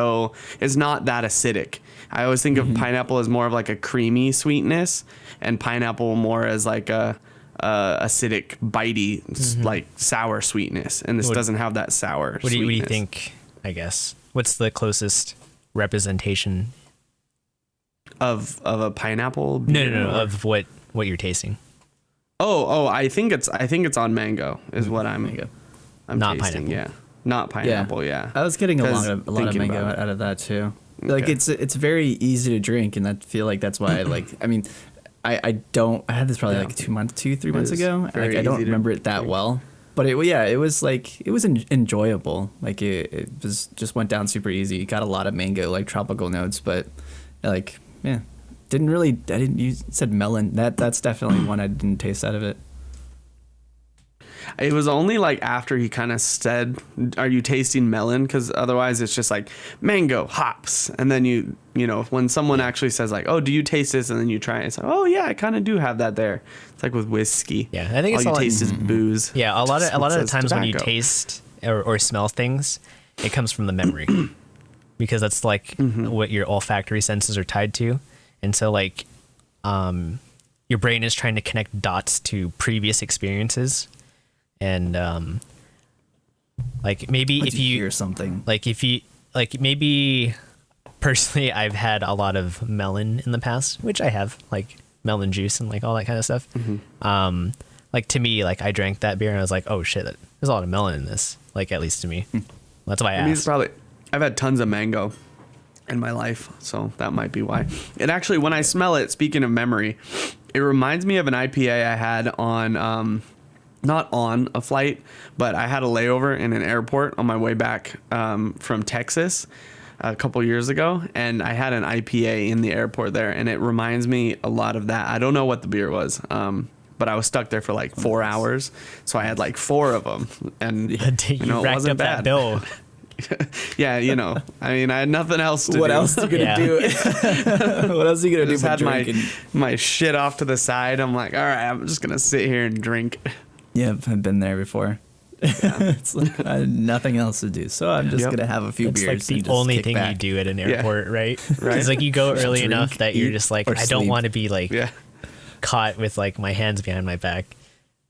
S2: not that acidic. I always think of pineapple as more of like a creamy sweetness, and pineapple more as like a acidic, bitey, like sour sweetness. And this doesn't have that sour.
S3: What do you think? I guess what's the closest representation
S2: of a pineapple beer?
S3: No, of what you're tasting.
S2: I think it's on mango is what I'm
S3: not
S2: tasting.
S3: pineapple.
S2: Yeah, not pineapple. Yeah.
S1: I was getting a lot of mango out of that too. Okay. Like it's very easy to drink, and I feel like that's why I mean, I had this probably like 3 months ago. Like I don't remember it that well, but it was enjoyable. Like it was just went down super easy. Got a lot of mango, like tropical notes, but like you said melon. That's definitely one I didn't taste out of it.
S2: It was only like after he kind of said, "Are you tasting melon?" Because otherwise it's just like mango, hops, and then you know when someone actually says like, "Oh, do you taste this?" and then you try it, it's like, "Oh yeah, I kind of do have that there." It's like with whiskey.
S3: Yeah, I think it's
S2: all you taste is booze.
S3: Yeah, a lot of the times
S2: tobacco.
S3: when you taste or smell things, it comes from the memory, because that's like what your olfactory senses are tied to, and so like, your brain is trying to connect dots to previous experiences. And like maybe if you
S1: hear something,
S3: maybe personally I've had a lot of melon in the past, which I have, like melon juice and like all that kind of stuff. Like to me, like I drank that beer and I was like, oh shit, there's a lot of melon in this, like at least to me. That's why I asked.
S2: I've had tons of mango in my life, so that might be why. And actually, when I smell it, speaking of memory, it reminds me of an IPA I had on not on a flight, but I had a layover in an airport on my way back from Texas a couple years ago, and I had an IPA in the airport there, and it reminds me a lot of that. I don't know what the beer was, but I was stuck there for like 4 hours, so I had like 4 of them, and
S3: you
S2: it wasn't
S3: up
S2: bad.
S3: That bill.
S2: Yeah, I mean, I had nothing else to do.
S1: What else are you gonna do? What else are you gonna do?
S2: Just had my shit off to the side. I'm like, all right, I'm just gonna sit here and drink.
S1: Yeah, I've been there before. Yeah. It's like I had nothing else to do, so I'm just gonna have a few
S3: It's
S1: beers.
S3: like the only thing you do at an airport, right? Because like you go early enough that you're just like, I don't want to be like caught with like my hands behind my back.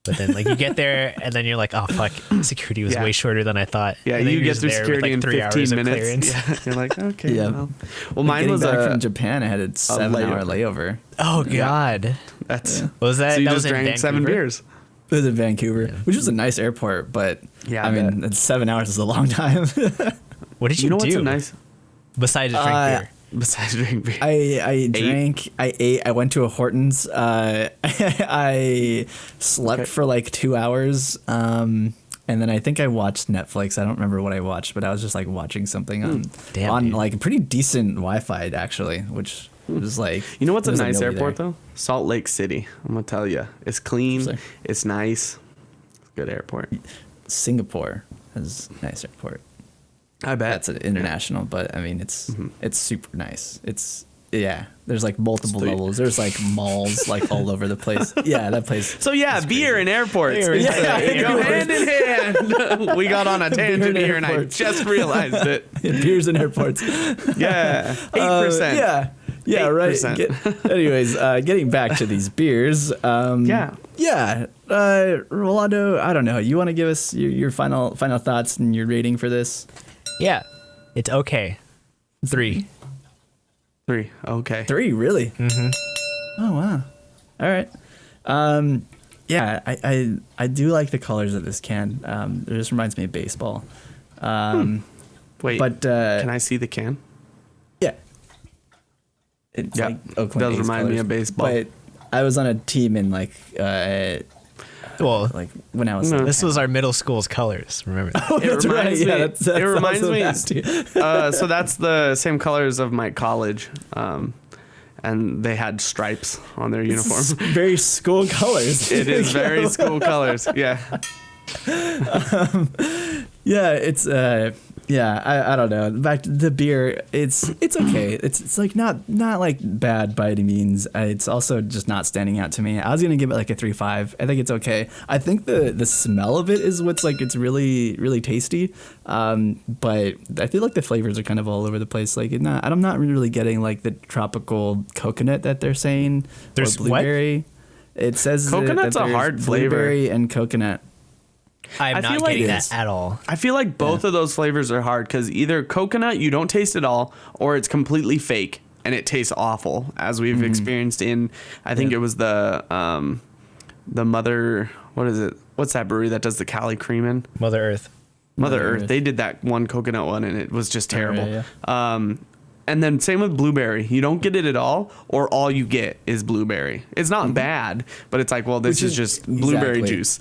S3: But then like you get there and then you're like, oh fuck, security was way shorter than I thought.
S2: Yeah,
S3: and
S2: you get through security
S3: with, like,
S2: in 15 minutes. Yeah, you're like, okay.
S1: Yeah.
S2: Well, mine was
S1: back from Japan. I had a 7-hour layover.
S3: Oh god,
S2: that's
S3: what was that?
S2: So you
S3: that
S2: just
S3: was
S2: drank 7 beers.
S1: It was in Vancouver, which was a nice airport, but I mean, 7 hours is a long time.
S3: What did you do?
S2: What's a nice
S3: besides drink beer?
S2: Besides drink beer,
S1: I drank. I ate. I went to a Hortons. I slept for like 2 hours. And then I think I watched Netflix. I don't remember what I watched, but I was just like watching something on like pretty decent Wi-Fi actually, which was like.
S2: You know what's a nice airport though? Salt Lake City. I'm gonna tell you, it's clean. It's nice. It's a good airport.
S1: Singapore has a nice airport.
S2: I bet
S1: that's an international, but I mean it's super nice. There's like multiple levels. There's like malls like all over the place. Yeah, that place.
S2: So yeah, beer and airports. Go hand in hand. We got on a tangent here, and I just realized it.
S1: Beers and airports.
S2: Yeah, 8%.
S1: Yeah, right. Anyways, getting back to these beers. Rolando, I don't know. You want to give us your final thoughts and your rating for this?
S3: Yeah, it's okay. 3.
S2: Okay.
S1: 3, really?
S3: Mm-hmm.
S1: Oh wow. All right. Yeah, I do like the colors of this can. It just reminds me of baseball.
S2: Wait, but can I see the can?
S1: Yeah. It's like Oakland
S2: does
S1: A's
S2: remind
S1: colors.
S2: me of baseball.
S1: But I was on a team in like like when I was
S3: this was our middle school's colors, remember that?
S1: Oh, that's right. Yeah,
S2: it reminds me so that's the same colors of my college, and they had stripes on their uniform.
S1: Very school colors.
S2: It is very school colors. Yeah.
S1: Yeah, it's Yeah, I don't know. Back to the beer, it's okay. It's like not like bad by any means. It's also just not standing out to me. I was gonna give it like a 3.5. I think it's okay. I think the smell of it is what's like it's really tasty. But I feel like the flavors are kind of all over the place. Like I'm not really getting like the tropical coconut that they're saying.
S3: There's
S1: or blueberry.
S3: What?
S1: It says
S2: Coconut's
S1: that
S2: a hard flavor.
S1: Blueberry and coconut.
S3: I'm not getting that at all.
S2: I feel like both of those flavors are hard because either coconut you don't taste at all, or it's completely fake and it tastes awful, as we've experienced in. I think it was the Mother. What is it? What's that brewery that does the Cali Creamin'?
S3: Mother Earth.
S2: Mother Earth. They did that one coconut one and it was just terrible.
S1: Yeah.
S2: And then same with blueberry. You don't get it at all, or all you get is blueberry. It's not bad, but it's like, well, this is just blueberry juice.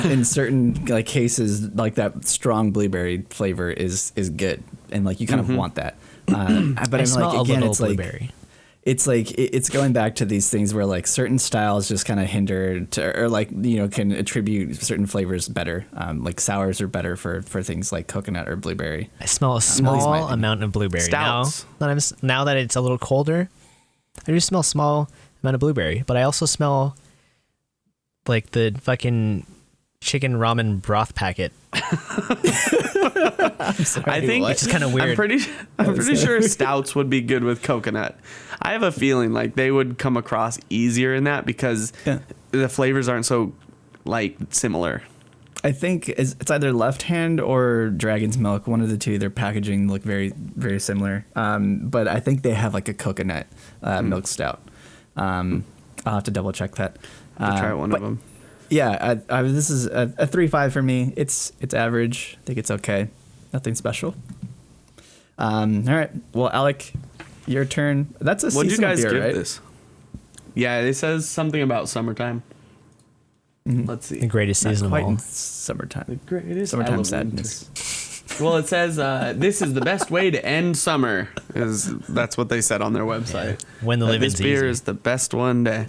S1: In certain like cases, like that strong blueberry flavor is good, and like you kind of want that. But I'm like, again, it's
S3: blueberry.
S1: It's going back to these things where like certain styles just kind of hinder or like can attribute certain flavors better. Like sours are better for things like coconut or blueberry.
S3: I smell a small amount of blueberry.
S2: Stouts.
S3: Now that it's a little colder, I do smell a small amount of blueberry, but I also smell like the fucking chicken ramen broth packet.
S2: I think
S3: it's kind of weird.
S2: I'm pretty sure stouts would be good with coconut. I have a feeling like they would come across easier in that because the flavors aren't so like similar.
S1: I think it's either Left Hand or Dragon's Milk. One of the two. Their packaging look very very similar. But I think they have like a coconut milk stout. I'll have to double check that.
S2: Try one of them.
S1: Yeah, this is a 3.5 for me. It's average. I think it's okay. Nothing special. All right. Well, Alec, your turn. That's a
S2: What did you guys
S1: beer,
S2: give
S1: right?
S2: this? Yeah, it says something about summertime. Let's see.
S3: The greatest season of all.
S1: Summertime.
S2: The greatest
S1: Summertime
S2: element.
S1: sadness.
S2: Well, it says this is the best way to end summer. That's what they said on their website.
S3: When the living's
S2: this beer
S3: easy.
S2: is the best one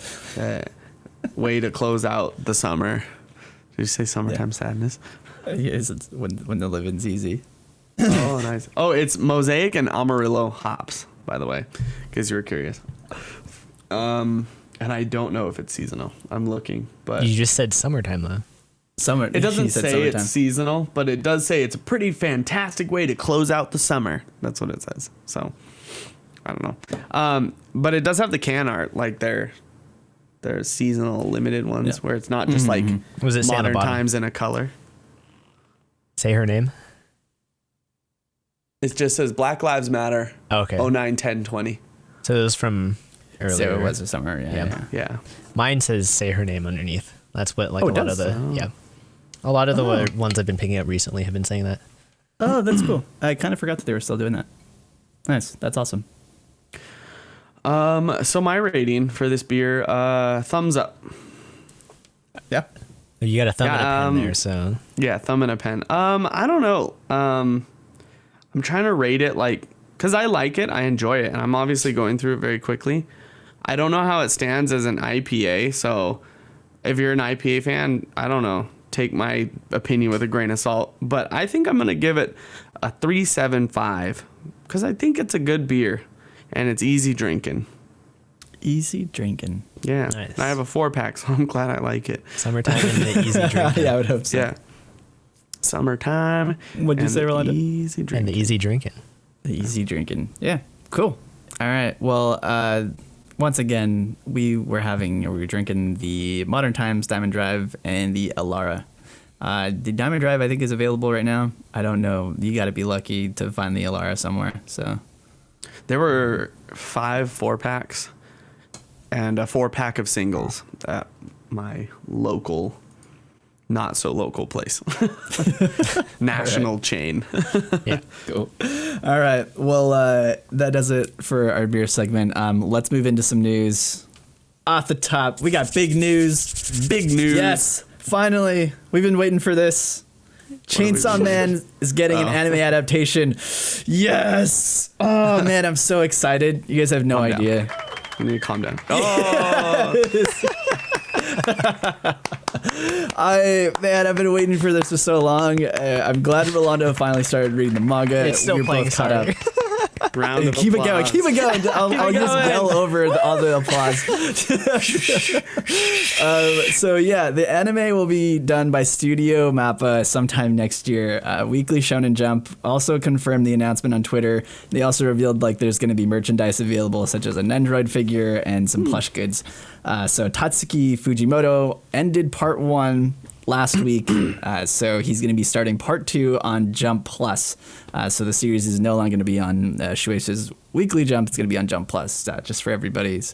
S2: way to close out the summer. Did you say summertime sadness?
S1: Yes, it's when the living's easy.
S2: Oh, nice. Oh, it's Mosaic and Amarillo hops, by the way, because you were curious. And I don't know if it's seasonal. I'm looking, but
S3: You just said summertime though.
S1: Summer.
S2: it doesn't
S1: he said
S2: say
S1: summertime.
S2: it's seasonal, but it does say it's a pretty fantastic way to close out the summer. That's what it says. So I don't know. But it does have the can art, like their seasonal limited ones, where it's not just like
S3: Was it Santa
S2: modern
S3: Bottom?
S2: times in a color.
S3: Say her name.
S2: It just says Black Lives Matter.
S3: Oh, okay.
S2: 09/10/20.
S3: So it was from earlier.
S1: So it was a summer. Yeah.
S2: Yeah.
S3: Mine says "say her name" underneath. That's what like
S1: Oh,
S3: a
S1: it
S3: lot
S1: does?
S3: of the a lot of the ones I've been picking up recently have been saying that.
S1: Oh, that's cool. I kind of forgot that they were still doing that. Nice. That's awesome.
S2: So my rating for this beer, thumbs up.
S1: Yeah.
S3: You got a thumb and a pen there, so
S2: Yeah, thumb and a pen. I don't know. I'm trying to rate it because I like it, I enjoy it, and I'm obviously going through it very quickly. I don't know how it stands as an IPA, so if you're an IPA fan, I don't know. Take my opinion with a grain of salt, but I think I'm gonna give it a 3.75 because I think it's a good beer and it's easy drinking.
S1: Easy drinking.
S2: Yeah,
S3: Nice.
S2: And I have a 4-pack, so I'm glad I like it.
S3: summertime and the easy drink
S1: Yeah, I would hope so.
S2: Yeah, summertime.
S1: What'd you
S2: and
S1: say,
S2: the
S1: Rolando?
S2: Easy
S3: and
S2: drinking.
S3: the easy drinking.
S1: The easy drinking. Yeah. Cool. All right. Well, once again, we were drinking the Modern Times Diamond Drive and the Alara. The Diamond Drive, I think, is available right now. I don't know. You got to be lucky to find the Alara somewhere. So
S2: There were 5 4-packs and a 4-pack of singles at my local, not so local place. National chain.
S3: Yeah.
S1: cool. All right. Well, that does it for our beer segment. Let's move into some news. Off the top, we got big news.
S2: Big news.
S1: Yes. Finally, we've been waiting for this. Chainsaw Man is getting an anime adaptation. Yes! Oh man, I'm so excited. You guys have no
S2: Calm down.
S1: idea.
S2: You need to calm down. Oh!
S1: I've been waiting for this for so long. I'm glad Rolando finally started reading the manga.
S3: It's still playing,
S1: caught up.
S2: Round of
S1: Keep
S2: applause.
S1: it going. I'll just yell over all the applause. So yeah, the anime will be done by Studio Mappa sometime next year. Weekly Shonen Jump also confirmed the announcement on Twitter. They also revealed like there's going to be merchandise available, such as an Nendoroid figure and some plush goods. So Tatsuki Fujimoto ended part 1 last week, so he's going to be starting part 2 on Jump Plus. So the series is no longer going to be on Shueisha's Weekly Jump. It's going to be on Jump Plus, just for everybody's.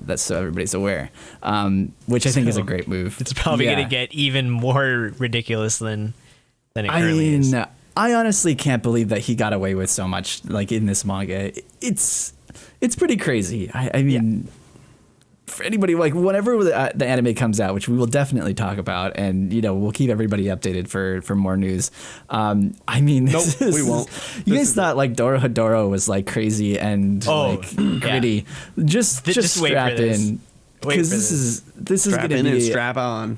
S1: That's so everybody's aware, which I think is a great move.
S3: It's probably going to get even more ridiculous than it currently is.
S1: I honestly can't believe that he got away with so much, like in this manga. It's pretty crazy. I mean. Yeah. For anybody, like whenever the anime comes out, which we will definitely talk about, and we'll keep everybody updated for more news. I mean,
S2: we won't.
S1: You guys thought like Dorohedoro was like crazy and gritty. Yeah. Just strap in, because this is gonna be
S2: strap on.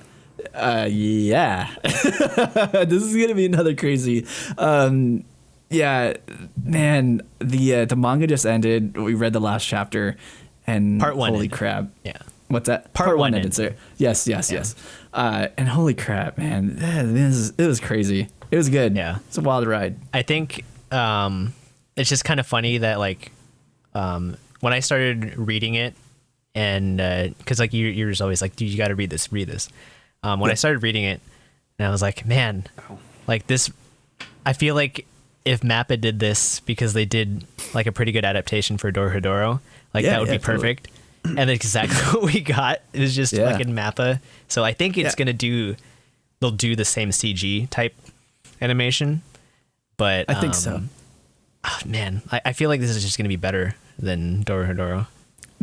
S1: Yeah, this is gonna be another crazy. Yeah, man, the manga just ended. We read the last chapter. And
S3: part 1
S1: holy
S3: ended.
S1: Crap.
S3: Yeah.
S1: What's that?
S3: Part 1 ended.
S1: Sir. Yes. And holy crap, man. It was crazy. It was good.
S3: Yeah.
S1: It's a wild ride.
S3: I think it's just kind of funny that like when I started reading it, and because like you're just always like, dude, you got to read this. When I started reading it, and I was like, man, like this, I feel like if Mappa did this because they did like a pretty good adaptation for Dorohedoro, like that would be perfect. And that's exactly what we got. It was just fucking Mappa. So I think it's they'll do the same CG type animation. But
S1: I think so.
S3: Oh, man, I feel like this is just gonna be better than Dorohedoro.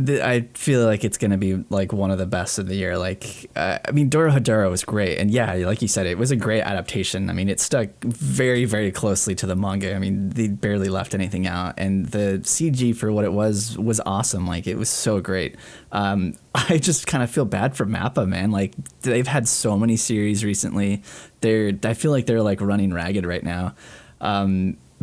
S1: I feel like it's going to be like one of the best of the year. Like, I mean, Dorohedoro was great. And yeah, like you said, it was a great adaptation. I mean, it stuck very, very closely to the manga. I mean, they barely left anything out. And the CG for what it was awesome. Like, it was so great. I just kind of feel bad for Mappa, man. Like, they've had so many series recently. I feel like they're like running ragged right now.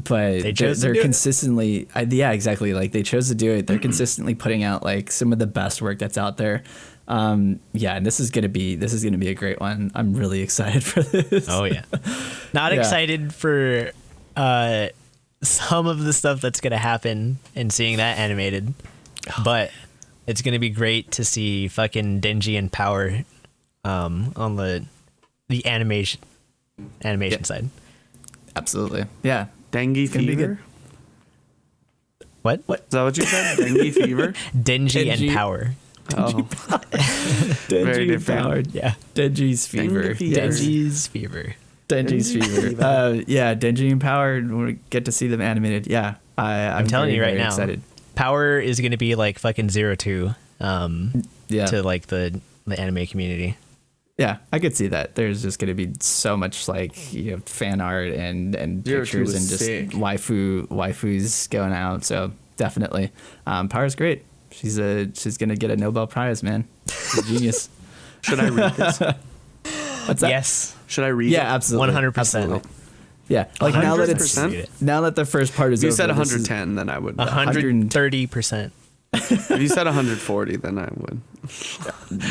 S1: But they're consistently, yeah, exactly. Like they chose to do it. They're consistently putting out like some of the best work that's out there. Yeah, and this is gonna be a great one. I'm really excited for this.
S3: Oh yeah, not excited for some of the stuff that's gonna happen and seeing that animated, but it's gonna be great to see fucking Denji and Power on the animation side.
S1: Absolutely, yeah.
S2: Dengue fever?
S3: What?
S2: Is that what you said? Dengue fever?
S3: Denji and Power.
S2: Oh. Very different.
S1: Powered. Yeah. Denji's fever.
S3: Denji's fever.
S1: Denji's fever. Yeah, Denji and Power, we get to see them animated. Yeah. I'm
S3: telling you right now.
S1: Excited.
S3: Power is going to be like fucking 02 to like the anime community.
S1: Yeah, I could see that. There's just going to be so much like fan art and pictures and just waifus going out. So definitely, Power's great. She's going to get a Nobel Prize, man. She's a genius.
S2: Should I read this?
S1: What's that?
S3: Yes.
S2: Should I read?
S1: Yeah, absolutely.
S3: 100%.
S1: Yeah, like
S2: 100%?
S1: now that the first part is
S2: if you
S1: over,
S2: said 110, then I would.
S3: 130%.
S2: If you said 140, then I would.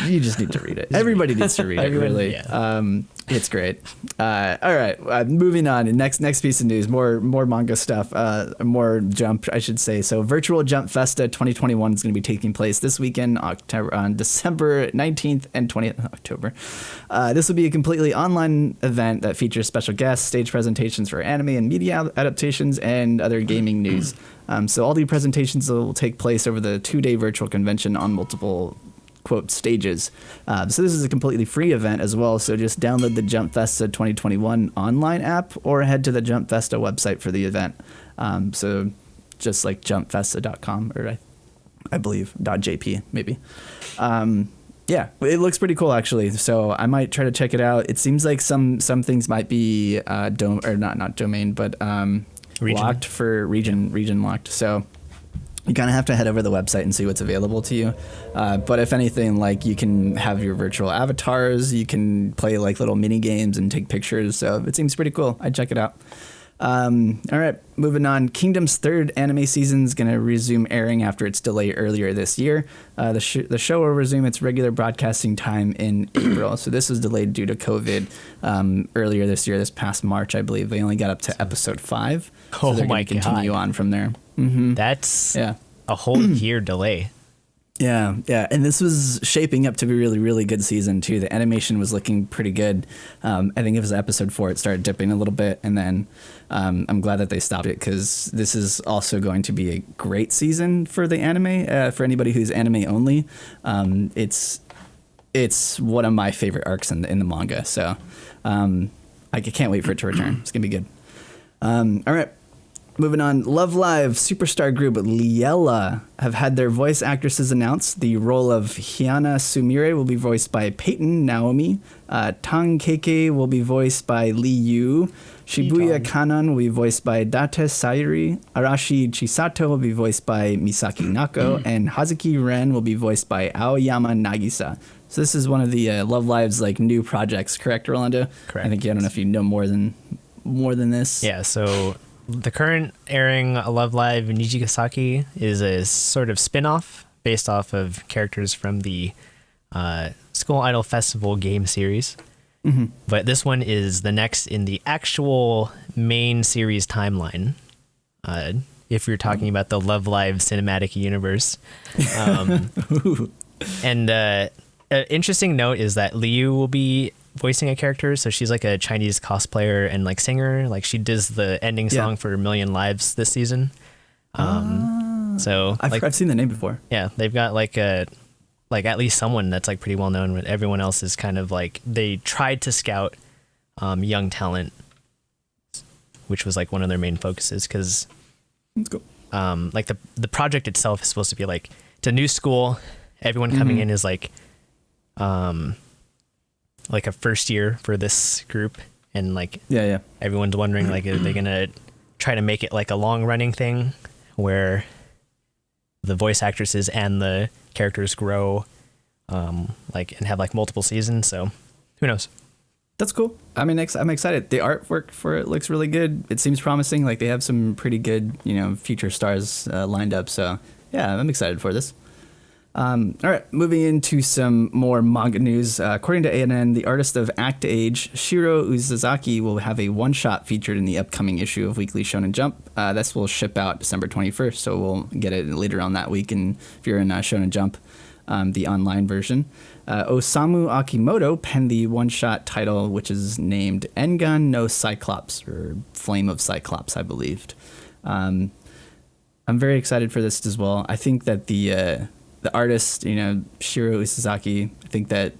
S1: You just need to read it. Everybody needs to read it, really. Yeah. It's great. All right, moving on. Next piece of news, more manga stuff, more Jump, I should say. So Virtual Jump Festa 2021 is going to be taking place this weekend, on December 19th and 20th October. This will be a completely online event that features special guests, stage presentations for anime and media adaptations, and other gaming news. So all the presentations will take place over the 2-day virtual convention on multiple quote stages. So this is a completely free event as well. So just download the Jump Festa 2021 online app or head to the Jump Festa website for the event. So just like jumpfesta.com or I believe .jp maybe. Yeah, it looks pretty cool actually. So I might try to check it out. It seems like some things might be not domain, but
S3: region.
S1: locked for region locked. So you kind of have to head over to the website and see what's available to you. But if anything, like you can have your virtual avatars, you can play like little mini games and take pictures. So it seems pretty cool. I'd check it out. All right, moving on. Kingdom's third anime season is going to resume airing after its delay earlier this year. The show will resume its regular broadcasting time in April. So this was delayed due to COVID earlier this year, this past March, I believe. They only got up to episode 5. So they're going to continue on from there. Mm-hmm.
S3: That's a whole year delay.
S1: Yeah, and this was shaping up to be a really, really good season too. The animation was looking pretty good. I think it was episode 4 it started dipping a little bit, and then I'm glad that they stopped it because this is also going to be a great season for the anime. For anybody who's anime only, it's one of my favorite arcs in the manga. So I can't wait for it to return. It's gonna be good. All right. Moving on, Love Live superstar group Liella have had their voice actresses announced. The role of Hyana Sumire will be voiced by Peyton Naomi. Tang Keike will be voiced by Lee Yu. Shibuya Kanan will be voiced by Date Sayuri. Arashi Chisato will be voiced by Misaki Nako. And Hazuki Ren will be voiced by Aoyama Nagisa. So this is one of the Love Live's like new projects, correct, Rolando?
S3: Correct.
S1: I think I don't know if you know more than this.
S3: Yeah, so the current airing Love Live Nijigasaki is a sort of spin-off based off of characters from the School Idol Festival game series. Mm-hmm. But this one is the next in the actual main series timeline. If you're talking about the Love Live cinematic universe. And an interesting note is that Liu will be voicing a character, so she's like a Chinese cosplayer and like singer. Like she does the ending song for A Million Lives this season. So
S1: I've seen the name before.
S3: Yeah, they've got like at least someone that's like pretty well known. But everyone else is kind of like they tried to scout young talent, which was like one of their main focuses because like the project itself is supposed to be like it's a new school. Everyone coming in is like a first year for this group, and like everyone's wondering like are they gonna try to make it like a long running thing where the voice actresses and the characters grow like and have like multiple seasons. So who knows?
S1: That's cool. I mean, I'm excited. The artwork for it looks really good. It seems promising. Like they have some pretty good future stars lined up. So yeah, I'm excited for this. All right, moving into some more manga news. According to ANN, the artist of Act Age, Shiro Uzazaki, will have a one-shot featured in the upcoming issue of Weekly Shonen Jump. This will ship out December 21st, so we'll get it later on that week. And if you're in Shonen Jump, the online version. Osamu Akimoto penned the one-shot title, which is named Engan no Cyclops, or Flame of Cyclops, I believed. I'm very excited for this as well. I think that the artist, Shiro Isazaki, I think that,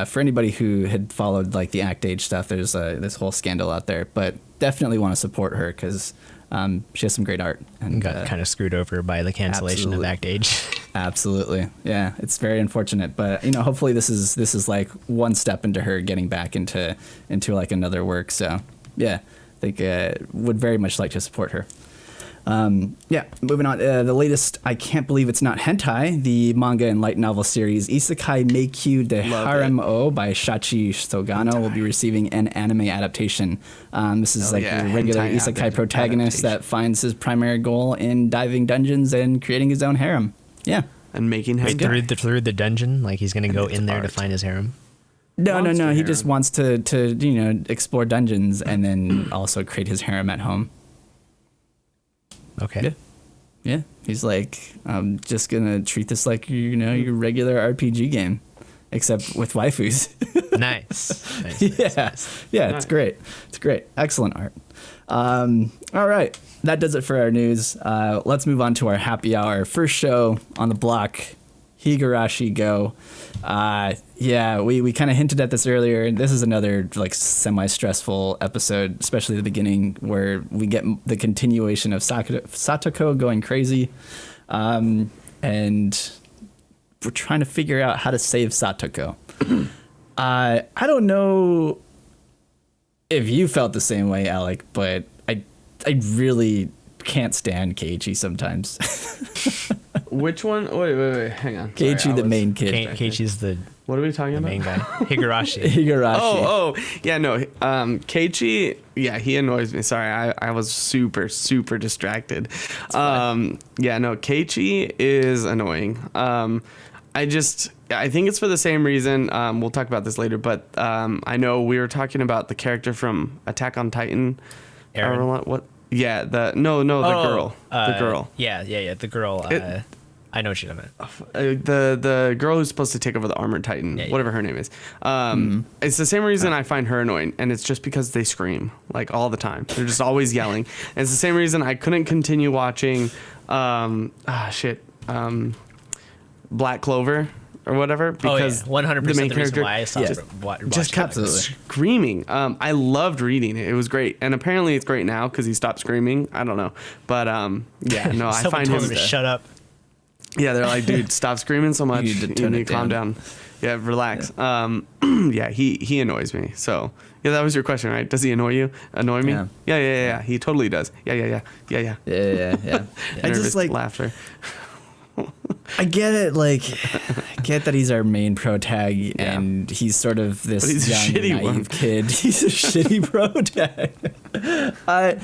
S1: for anybody who had followed like the Act Age stuff, there's this whole scandal out there, but definitely want to support her because she has some great art. And
S3: got kind of screwed over by the cancellation of Act Age.
S1: Absolutely. Yeah, it's very unfortunate, but hopefully this is like one step into her getting back into like another work. So yeah, I think would very much like to support her. Moving on. The latest, I Can't Believe It's Not Hentai, the manga and light novel series Isekai Meikyu de Harem O by Shachi Sogano will be receiving an anime adaptation. This is a regular isekai protagonist that finds his primary goal in diving dungeons and creating his own harem. Yeah.
S2: And making his
S3: through the dungeon, like he's going to go in there to find his harem.
S1: No. He just wants to explore dungeons and then also create his harem at home.
S3: Okay.
S1: Yeah. He's like, I'm just gonna treat this like your regular RPG game, except with waifus.
S3: Nice.
S1: Nice. It's great. It's great. Excellent art. All right, that does it for our news. Let's move on to our happy hour. First show on the block, Higurashi Go. We kind of hinted at this earlier. This is another like semi-stressful episode, especially the beginning where we get the continuation of Satoko going crazy, and we're trying to figure out how to save Satoko. I don't know if you felt the same way, Alec, but I really can't stand Keiichi sometimes.
S2: Which one? Wait. Hang on. Sorry,
S1: Keiichi, the main kid.
S3: Keiichi's the
S2: What are we talking about?
S3: main guy. Higurashi.
S2: Oh, yeah, no. Keiichi, yeah, he annoys me. Sorry, I was super distracted. Yeah, no, Keiichi is annoying. I think it's for the same reason. We'll talk about this later, but I know we were talking about the character from Attack on Titan.
S3: Eren?
S2: What? Yeah, the girl. The girl.
S3: Yeah, the girl. I know what you're talking about.
S2: The girl who's supposed to take over the Armored Titan, whatever her name is. It's the same reason I find her annoying, and it's just because they scream like all the time. They're just always yelling. And it's the same reason I couldn't continue watching. Black Clover or whatever, because
S3: 100%
S2: the main
S3: the reason
S2: character
S3: why I stopped
S2: just kept screaming. I loved reading it. It was great, and apparently it's great now because he stopped screaming. I don't know, but yeah, no, I find him
S3: to shut up.
S2: Yeah, they're like, dude, stop screaming so much.
S1: You need to
S2: calm down. Yeah, relax. Yeah, he annoys me. So yeah, that was your question, right? Does he annoy you? Annoy me? Yeah. He totally does. Yeah.
S1: Yeah. I
S2: Nervous
S1: just like
S2: laughter.
S1: I get it, like, I get that he's our main pro tag, and he's sort of this young, naive kid. He's a shitty pro tag. I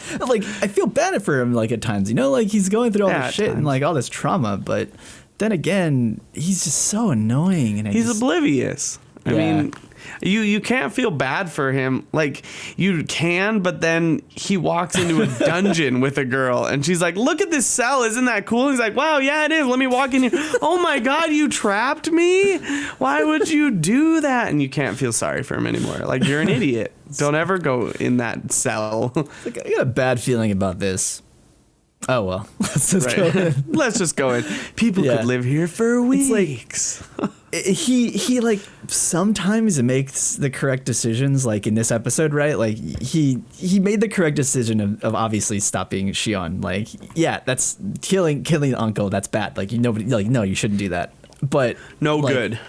S1: feel bad for him, like, at times, you know, like, he's going through all this shit and, like, all this trauma, but then again, he's just so annoying. And
S2: he's oblivious. I mean, you can't feel bad for him. Like, you can, but then he walks into a dungeon with a girl and she's like, look at this cell, isn't that cool? He's like, wow, yeah, it is, let me walk in here. Oh my god, you trapped me? Why would you do that? And you can't feel sorry for him anymore. Like, you're an idiot. Don't ever go in that cell.
S1: Like, I got a bad feeling about this. Oh well, let's just go in.
S2: Let's just go in. People could live here for weeks.
S1: He like sometimes makes the correct decisions, like in this episode, right? Like he made the correct decision of obviously stopping Shion. Like, yeah, that's killing the uncle. That's bad. Like, nobody, like, no, you shouldn't do that. But
S2: no,
S1: like,
S2: good.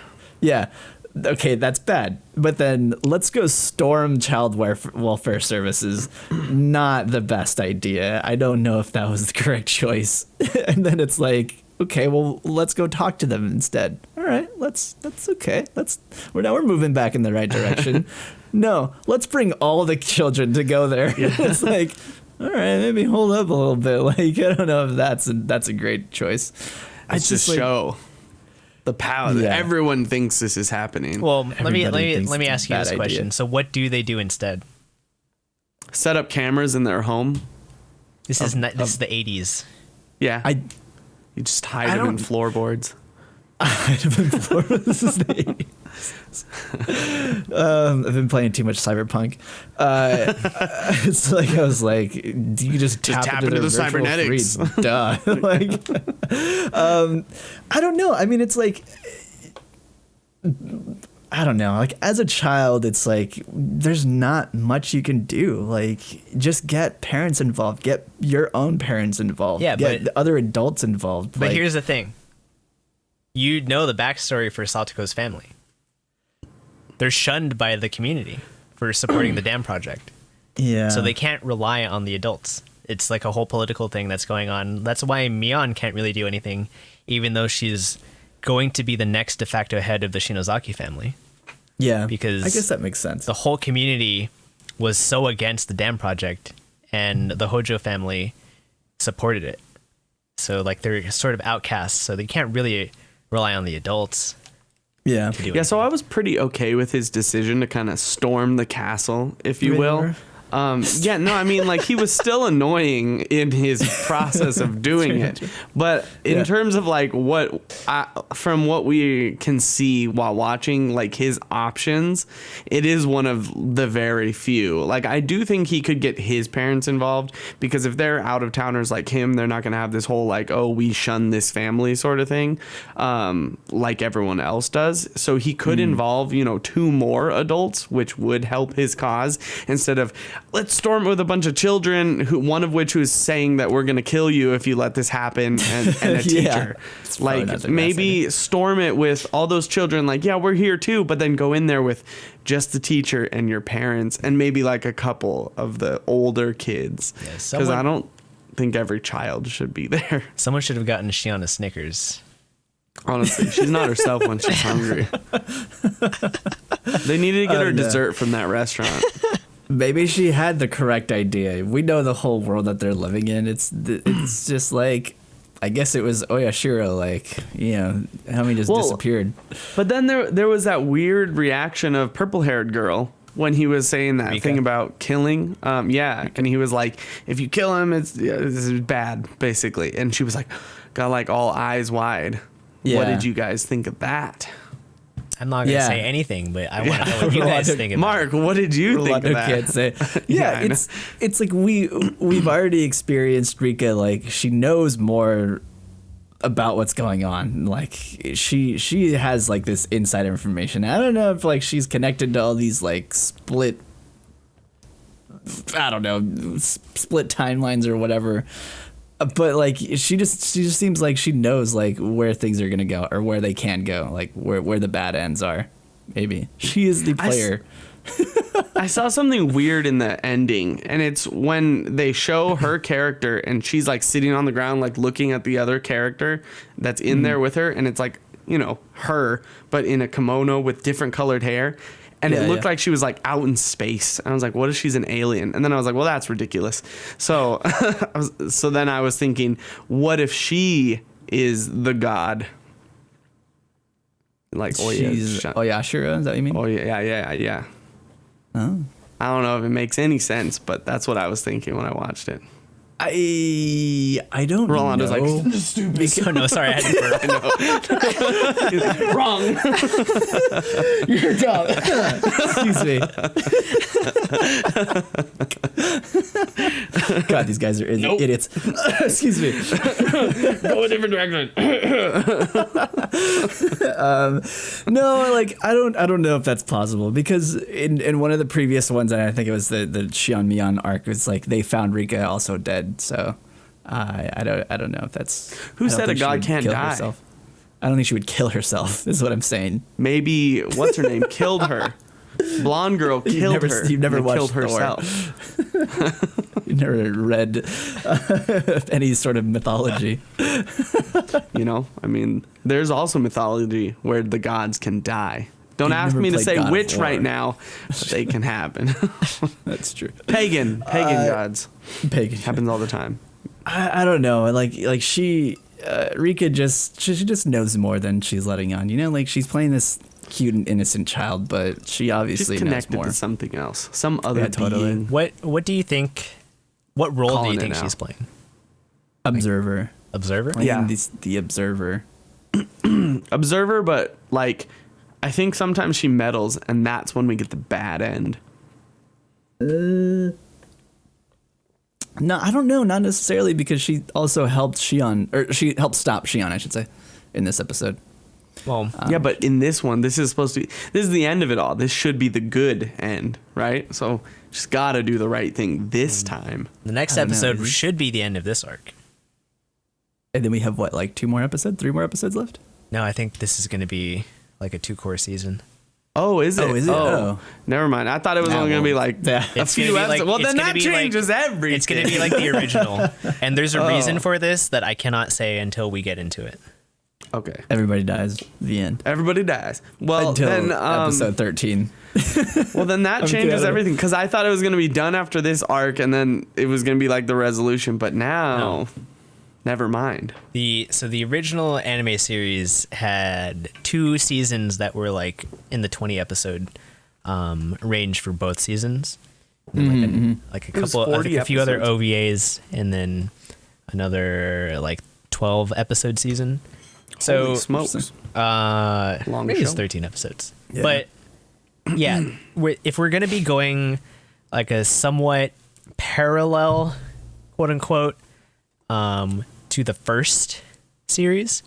S1: Yeah. Okay, that's bad. But then let's go storm child welfare services. Not the best idea. I don't know if that was the correct choice. And then it's like, okay, well, let's go talk to them instead. All right, that's okay. We're moving back in the right direction. No, let's bring all the children to go there. Yeah. It's like, all right, maybe hold up a little bit. Like, I don't know if that's a great choice.
S2: It's just like, show the power. Yeah. Everyone thinks this is happening.
S3: Well, let me ask you this question. Idea. So what do they do instead?
S2: Set up cameras in their home.
S3: This is the 80s.
S2: Yeah. You just hide them in floorboards.
S1: Hide them in floorboards. This is the 80s. I've been playing too much Cyberpunk. It's like, I was like, do you just tap into the cybernetics? Duh. Like, I don't know. I mean, it's like, I don't know. Like, as a child, it's like, there's not much you can do. Like, just get parents involved. Get your own parents involved. Yeah, get other adults involved.
S3: But here's the thing. You know the backstory for Satoko's family. They're shunned by the community for supporting the dam project.
S1: Yeah.
S3: So they can't rely on the adults. It's like a whole political thing that's going on. That's why Mion can't really do anything, even though she's going to be the next de facto head of the Shinozaki family.
S1: Yeah.
S3: Because
S1: I guess that makes sense.
S3: The whole community was so against the dam project, and the Hojo family supported it. So, like, they're sort of outcasts, so they can't really rely on the adults.
S1: Yeah.
S2: So I was pretty okay with his decision to kind of storm the castle, if you will. Yeah, no, I mean, like, he was still annoying in his process of doing it. But in terms of, like, from what we can see while watching, like, his options, it is one of the very few. Like, I do think he could get his parents involved, because if they're out of towners like him, they're not going to have this whole, like, oh, we shun this family sort of thing, like everyone else does. So he could involve, 2 more adults, which would help his cause, instead of, let's storm it with a bunch of children, one of which was saying that we're going to kill you if you let this happen, and a teacher. Like, maybe storm it with all those children, like, yeah, we're here too, but then go in there with just the teacher and your parents, and maybe like a couple of the older kids. Because I don't think every child should be there.
S3: Someone should have gotten Shiana Snickers.
S2: Honestly, she's not herself when she's hungry. They needed to get her dessert from that restaurant.
S1: Maybe she had the correct idea. We know the whole world that they're living in. It's just like, I guess it was Oyashiro, like, you know, Hami just disappeared.
S2: But then there was that weird reaction of purple-haired girl when he was saying that thing about killing. Yeah, and he was like, if you kill him, this is bad, basically. And she was like, got like all eyes wide. Yeah. What did you guys think of that?
S3: I'm not going to say anything, but I want to know what you guys think about
S2: Mark, what did you think of that?
S1: Can't say. Yeah, it's like we've already experienced Rika, like she knows more about what's going on. Like she has like this inside information. I don't know if like she's connected to all these like split timelines or whatever. But like she just seems like she knows like where things are gonna go or where they can go, like where the bad ends are. Maybe she is the player.
S2: I saw something weird in the ending, and it's when they show her character and she's like sitting on the ground, like looking at the other character that's in there with her, and it's like, you know, her but in a kimono with different colored hair. And it looked like she was like out in space. I was like, what if she's an alien? And then I was like, well, that's ridiculous. So so then I was thinking, what if she is the god? Like
S1: she's Oyashiro, is that what you mean?
S2: Oh yeah.
S1: Oh.
S2: I don't know if it makes any sense, but that's what I was thinking when I watched it.
S1: I don't
S2: Rolando's
S1: know.
S2: like, stupid.
S3: Oh, no, sorry, I had to burp.
S2: Wrong.
S1: You're dumb. Excuse me. God, these guys are idiots. Excuse me.
S2: Go a different direction.
S1: No, like I don't know if that's possible, because in one of the previous ones, and I think it was the Shion Mion arc, it's like they found Rika also dead. So I don't know if that's
S2: who said a god can't die.
S1: Herself. I don't think she would kill herself, is what I'm saying.
S2: Maybe what's her name killed her. Blonde girl killed her.
S1: You've never watched
S2: killed herself.
S1: You've never read any sort of mythology.
S2: You know, I mean, there's also mythology where the gods can die. Don't ask me to say which right now, but they can happen.
S1: That's true.
S2: Pagan gods.
S1: Pagan
S2: happens all the time.
S1: I don't know. Like she, Rika she just knows more than she's letting on. You know, like she's playing this cute and innocent child, but she obviously
S2: she's connected
S1: knows more.
S2: To something else, some other
S1: totally.
S2: being.
S3: What do you think? What role do you think she's playing?
S1: Observer.
S3: Observer?
S1: Yeah, the observer.
S2: Observer, but like, I think sometimes she meddles, and that's when we get the bad end.
S1: No, I don't know. Not necessarily, because she also helped Shion, or she helped stop Shion, I should say, in this episode.
S3: Well,
S2: yeah, but in this one, this is the end of it all. This should be the good end, right? So she's got to do the right thing this time.
S3: The next episode should be the end of this arc.
S1: And then we have, what, like 3 more episodes left?
S3: No, I think this is going to be like a 2-core season.
S2: Oh, is it?
S1: Oh, is it?
S2: Oh, never mind. I thought it was only going to be like a few episodes. Well, then that changes everything.
S3: It's going to be like the original. And there's a reason for this that I cannot say until we get into it.
S2: Okay.
S1: Everybody dies. The end.
S2: Everybody dies. Well,
S1: until
S2: then
S1: episode 13.
S2: Well, then that changes everything, because I thought it was going to be done after this arc, and then it was going to be like the resolution. But now, never mind.
S3: So the original anime series had 2 seasons that were like in the 20 episode range for both seasons. Like a few other OVAs, and then another like 12 episode season. So
S2: holy smokes.
S3: Maybe it's 13 episodes. Yeah. But yeah, if we're going to be going like a somewhat parallel, quote unquote, to the first series,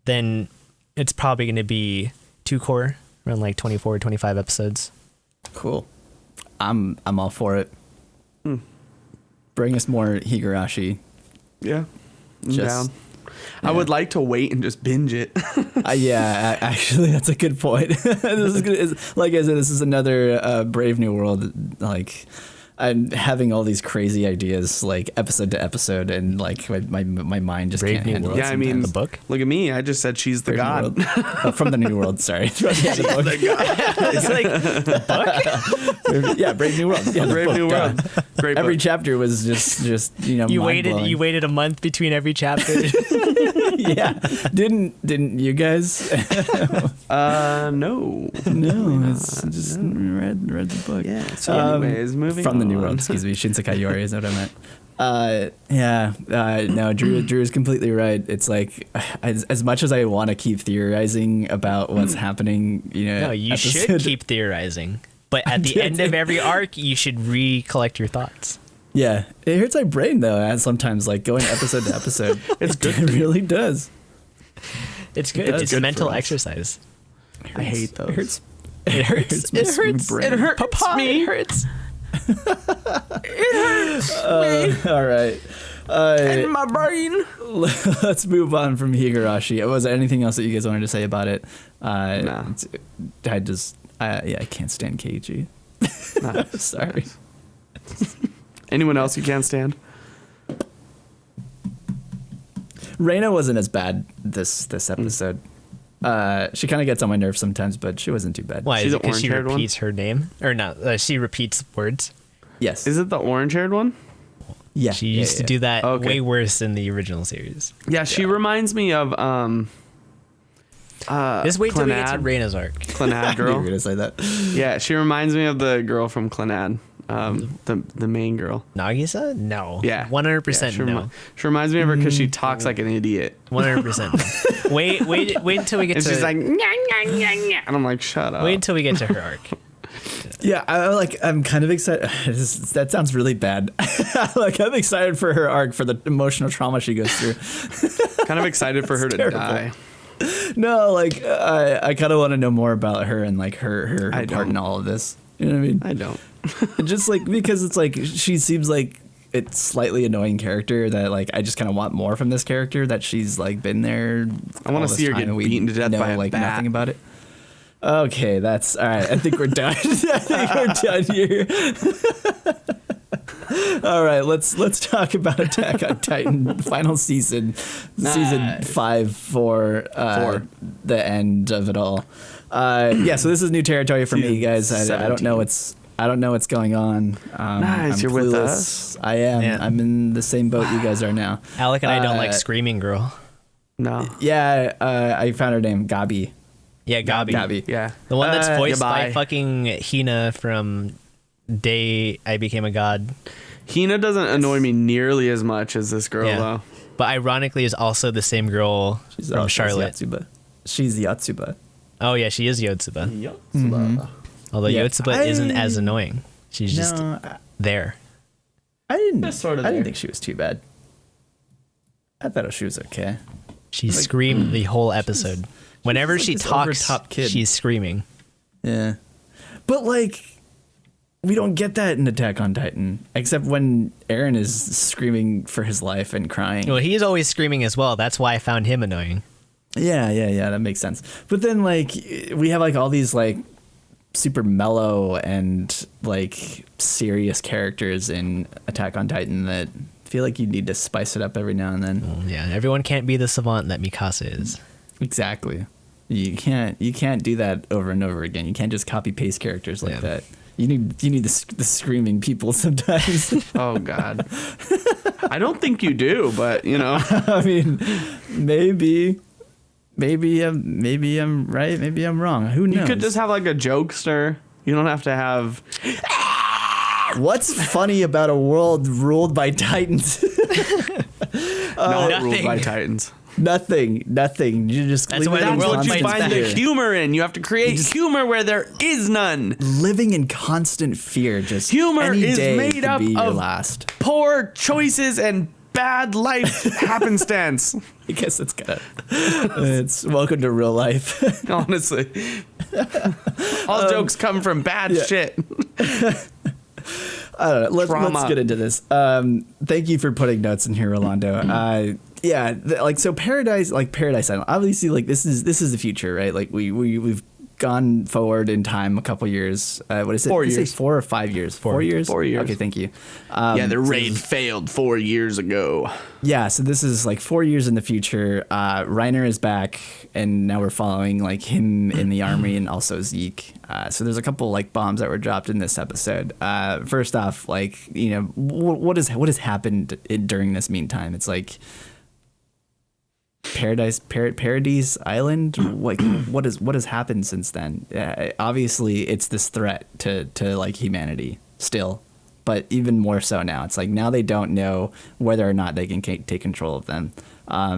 S3: then it's probably going to be 2-core, around like 24, 25 episodes.
S1: Cool. I'm all for it. Bring us more Higurashi.
S2: Yeah. I'm down. I would like to wait and just binge it.
S1: Yeah, actually, that's a good point. This is good. Like I said, this is another Brave New World like I'm having all these crazy ideas like episode to episode, and like my mind just
S3: Brave
S1: can't
S3: New
S1: handle
S3: World.
S1: it.
S2: Yeah, I mean,
S3: The book?
S2: Look at me. I just said she's the
S1: Brave New
S2: god.
S1: World. Oh, from the New World. Sorry. Yeah, the book. Yeah, Brave New World. Yeah, the
S2: Brave
S1: book,
S2: New
S1: duh.
S2: World. Great
S1: Every
S2: book.
S1: chapter was just
S3: You
S1: mind-blowing.
S3: waited a month between every chapter.
S1: Yeah, didn't you guys?
S2: No.
S1: No, it's just read the book.
S2: Yeah. So anyways, moving
S1: from the New
S2: on.
S1: World. Excuse me, Shinsekai Yori is what I meant. No, Drew is completely right. It's like as much as I want to keep theorizing about what's happening,
S3: No, you should keep theorizing. But at the end of every arc, you should recollect your thoughts.
S1: Yeah, it hurts my brain though. And sometimes, like going episode to episode,
S2: It's good.
S1: It really does.
S3: It's good.
S1: does.
S3: It's
S1: Good
S3: a mental
S2: for us.
S3: exercise.
S2: I hate those.
S1: It hurts.
S3: It hurts.
S1: my
S3: It
S1: smooth
S3: hurts.
S1: brain.
S3: It hurts.
S2: Papa,
S3: me.
S2: it
S3: hurts.
S1: All right.
S2: In my brain.
S1: Let's move on from Higurashi. Was there anything else that you guys wanted to say about it?
S2: Nah.
S1: I can't stand Keiji.
S2: Nice.
S1: Sorry.
S2: Anyone else you can't stand?
S1: Reina wasn't as bad this episode. She kind of gets on my nerves sometimes, but she wasn't too bad.
S3: Why?
S2: She's
S3: Is it
S2: the
S3: because she
S2: orange-haired one?
S3: repeats her name? Or not? She repeats words.
S1: Yes.
S2: Is it the orange-haired one?
S1: Yeah.
S3: She used to do that
S2: Okay.
S3: way worse in the original series.
S2: Yeah, she reminds me of
S3: Just wait till we get to
S2: Clannad.
S3: Reina's arc.
S2: Clannad
S1: You were
S2: girl.
S1: gonna say that.
S2: Yeah, she reminds me of the girl from Clannad. The main girl.
S3: Nagisa? No.
S2: Yeah.
S3: 100%
S2: she
S3: no.
S2: She reminds me of her because she talks like an idiot.
S3: 100% no. Wait until we get
S2: And
S3: to
S2: she's like, "Nya, nya, nya, nya." And I'm like, shut up.
S3: wait until we get to her arc.
S1: Yeah, I'm kind of excited. That sounds really bad. Like I'm excited for her arc, for the emotional trauma she goes through.
S2: Kind of excited for her to
S1: terrible.
S2: die.
S1: No, like I kind of want to know more about her and like her
S2: I
S1: part in
S2: don't.
S1: all of this. You know what I mean?
S2: I don't.
S1: Just like because it's like she seems like it's slightly annoying character that like I just kind of want more from this character, that she's like been there.
S2: I wanna
S1: all this
S2: see her
S1: time
S2: get
S1: and we
S2: beaten to death
S1: know
S2: by a
S1: like
S2: bat.
S1: nothing about it. Okay, that's all right. I think we're done. I think we're done here. All right, let's talk about Attack on Titan final season 5 for the end of it all. Yeah, so this is new territory for me, guys. I don't know what's going on.
S2: Nice,
S1: I'm
S2: you're with
S1: clueless.
S2: us.
S1: I am.
S3: Yeah.
S1: I'm in the same boat you guys are now.
S3: Alec and I don't like Screaming Girl.
S2: No.
S1: Yeah, I found her name, Gabi.
S3: Yeah, Gabi.
S1: Gabi.
S2: Yeah.
S3: The one that's voiced by
S2: goodbye.
S3: fucking Hina from Day I Became a God.
S2: Hina doesn't annoy me nearly as much as this girl,
S3: Yeah.
S2: though.
S3: But ironically is also the same girl
S1: She's
S3: from
S1: also
S3: Charlotte.
S1: Yotsuba. She's Yotsuba.
S3: Oh yeah, she is Yotsuba.
S1: Mm-hmm.
S3: Although
S1: Yeah.
S3: Yotsuba isn't as annoying. She's just
S1: No,
S3: there.
S1: I didn't.
S2: Just sort of
S1: I didn't
S2: there.
S1: think she was too bad. I thought she was okay.
S3: She screamed the whole episode. Whenever
S1: like
S3: she
S1: this
S3: talks,
S1: over-top kid.
S3: she's screaming.
S1: Yeah, but like, we don't get that in Attack on Titan, except when Eren is screaming for his life and crying.
S3: Well, he's always screaming as well. That's why I found him annoying.
S1: Yeah, that makes sense. But then like we have like all these like super mellow and like serious characters in Attack on Titan that feel like you need to spice it up every now and then.
S3: Yeah, everyone can't be the savant that Mikasa is.
S1: Exactly. You can't do that over and over again. You can't just copy paste characters like
S3: Yeah.
S1: that. You need the screaming people sometimes.
S2: Oh, God. I don't think you do, but, you know.
S1: I mean, maybe I'm right. Maybe I'm wrong. Who knows?
S2: You could just have, like, a jokester. You don't have to have...
S1: What's funny about a world ruled by Titans?
S2: not ruled
S3: nothing.
S2: by Titans.
S1: Nothing. You just
S3: That's
S1: leave
S3: why
S1: it
S3: the
S1: in
S2: That's
S3: world
S2: what you
S3: fights
S1: constant
S2: find the
S1: fear.
S2: humor in. You have to create humor where there is none.
S1: Living in constant fear. Just
S2: Humor
S1: any
S2: is
S1: day
S2: made
S1: could
S2: up
S1: be your
S2: of-
S1: last.
S2: Poor choices and bad life happenstance.
S1: I guess it's welcome to real life.
S2: Honestly. All jokes come from bad shit.
S1: I don't know. Let's
S2: Trauma.
S1: get into this. Thank you for putting notes in here, Rolando. So Paradise Island. Obviously, like this is the future, right? Like we've gone forward in time a couple years. What is it?
S2: 4
S1: Did you
S2: years.
S1: say 4 or 5 years? 4 years?
S2: 4 years.
S1: Okay, thank you.
S2: The raid failed 4 years ago.
S1: Yeah, so this is like 4 years in the future. Reiner is back, and now we're following like him in the army and also Zeke. So there's a couple like bombs that were dropped in this episode. First off, like, you know, what has happened during this meantime? It's like Paradise Island. Like, what has happened since then? Obviously, it's this threat to like humanity still. But even more so now, it's like now they don't know whether or not they can take control of them. I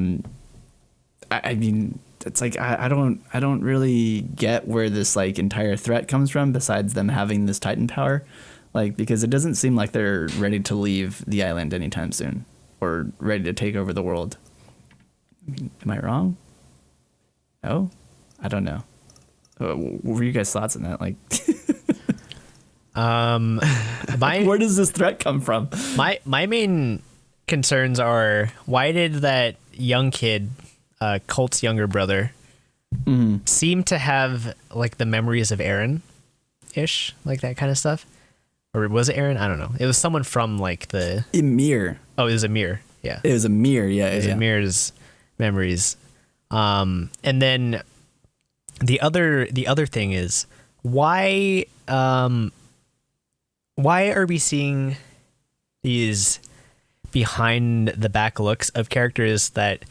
S1: mean, it's like I don't really get where this like entire threat comes from, besides them having this Titan power, like, because it doesn't seem like they're ready to leave the island anytime soon or ready to take over the world. I mean, am I wrong? No, I don't know. What were you guys' thoughts on that? Like. Where does this threat come from?
S3: My main concerns are, why did that young kid, Colt's younger brother, seem to have like the memories of Aaron ish, like that kind of stuff? Or was it Aaron? I don't know. It was someone from like the
S1: Emir.
S3: Oh, it was Emir. Yeah.
S1: It was Emir, yeah.
S3: It was Emir's memories. And then the other thing is, why are we seeing these behind the back looks of characters that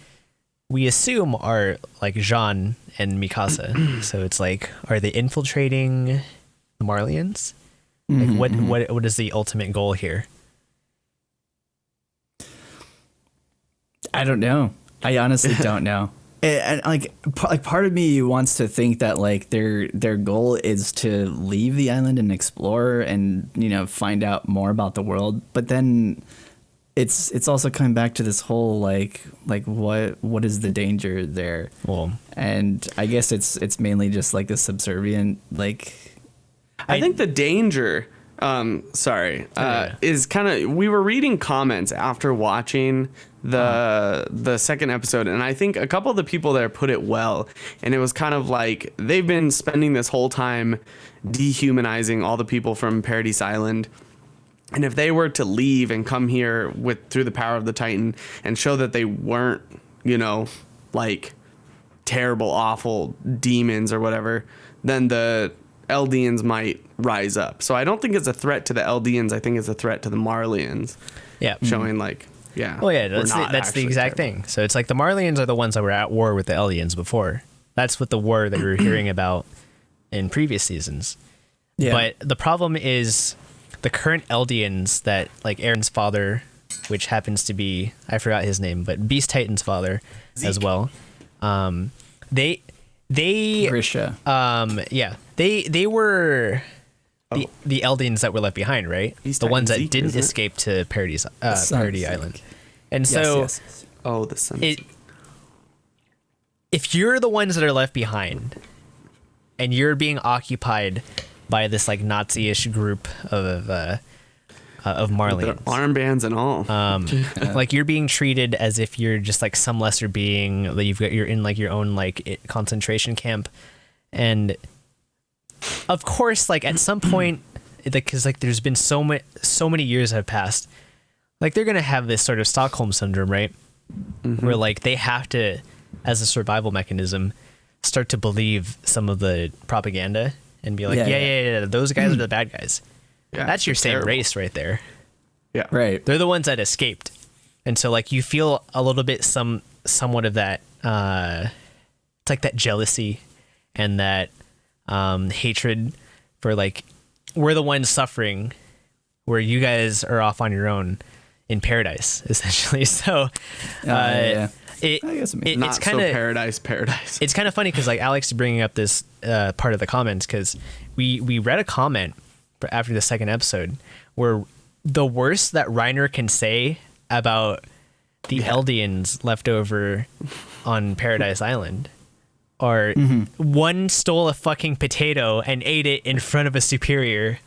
S3: we assume are like Jean and Mikasa? So it's like, are they infiltrating the Marlians? Like, what is the ultimate goal here?
S1: I don't know. I honestly don't know. And like part of me wants to think that like their goal is to leave the island and explore and, you know, find out more about the world. But then it's also coming back to this whole like what is the danger there?
S3: Well,
S1: and I guess it's mainly just like the subservient, like.
S2: I think the danger, is kind of, we were reading comments after watching the second episode, and I think a couple of the people there put it well, and it was kind of like they've been spending this whole time dehumanizing all the people from Paradise Island, and if they were to leave and come here through the power of the Titan and show that they weren't, you know, like terrible, awful demons or whatever, then the Eldians might rise up. So I don't think it's a threat to the Eldians. I think it's a threat to the Marlians.
S3: Yeah.
S2: Showing like, yeah.
S3: Well, yeah, that's the exact thing. So it's like the Marlians are the ones that were at war with the Eldians before. That's what the war that we were hearing about in previous seasons. Yeah. But the problem is the current Eldians that, like Aaron's father, which happens to be, I forgot his name, but Beast Titan's father Zeke. As well. They
S1: Grisha.
S3: They were the Eldians that were left behind, right? The ones that Zeke, didn't escape to Paradise Island. And so,
S2: yes. Oh, the sun.
S3: If you're the ones that are left behind, and you're being occupied by this like Nazi-ish group of Marlians,
S2: with their armbands and all,
S3: like you're being treated as if you're just like some lesser being that you're in like your own like concentration camp, and of course, like at some point, because like there's been so many years have passed, like they're gonna have this sort of Stockholm syndrome, right? Mm-hmm. Where like they have to, as a survival mechanism, start to believe some of the propaganda and be like, yeah, those guys are the bad guys. Yeah, that's your same race right there.
S2: Yeah,
S1: right.
S3: They're the ones that escaped, and so like you feel a little bit somewhat of that. It's like that jealousy and that hatred for like we're the ones suffering, where you guys are off on your own in paradise, essentially. So,
S1: I
S2: guess it's kind of paradise.
S3: It's kind of funny because like Alex is bringing up this part of the comments, because we read a comment after the second episode where the worst that Reiner can say about the Eldians left over on Paradise Island are one stole a fucking potato and ate it in front of a superior.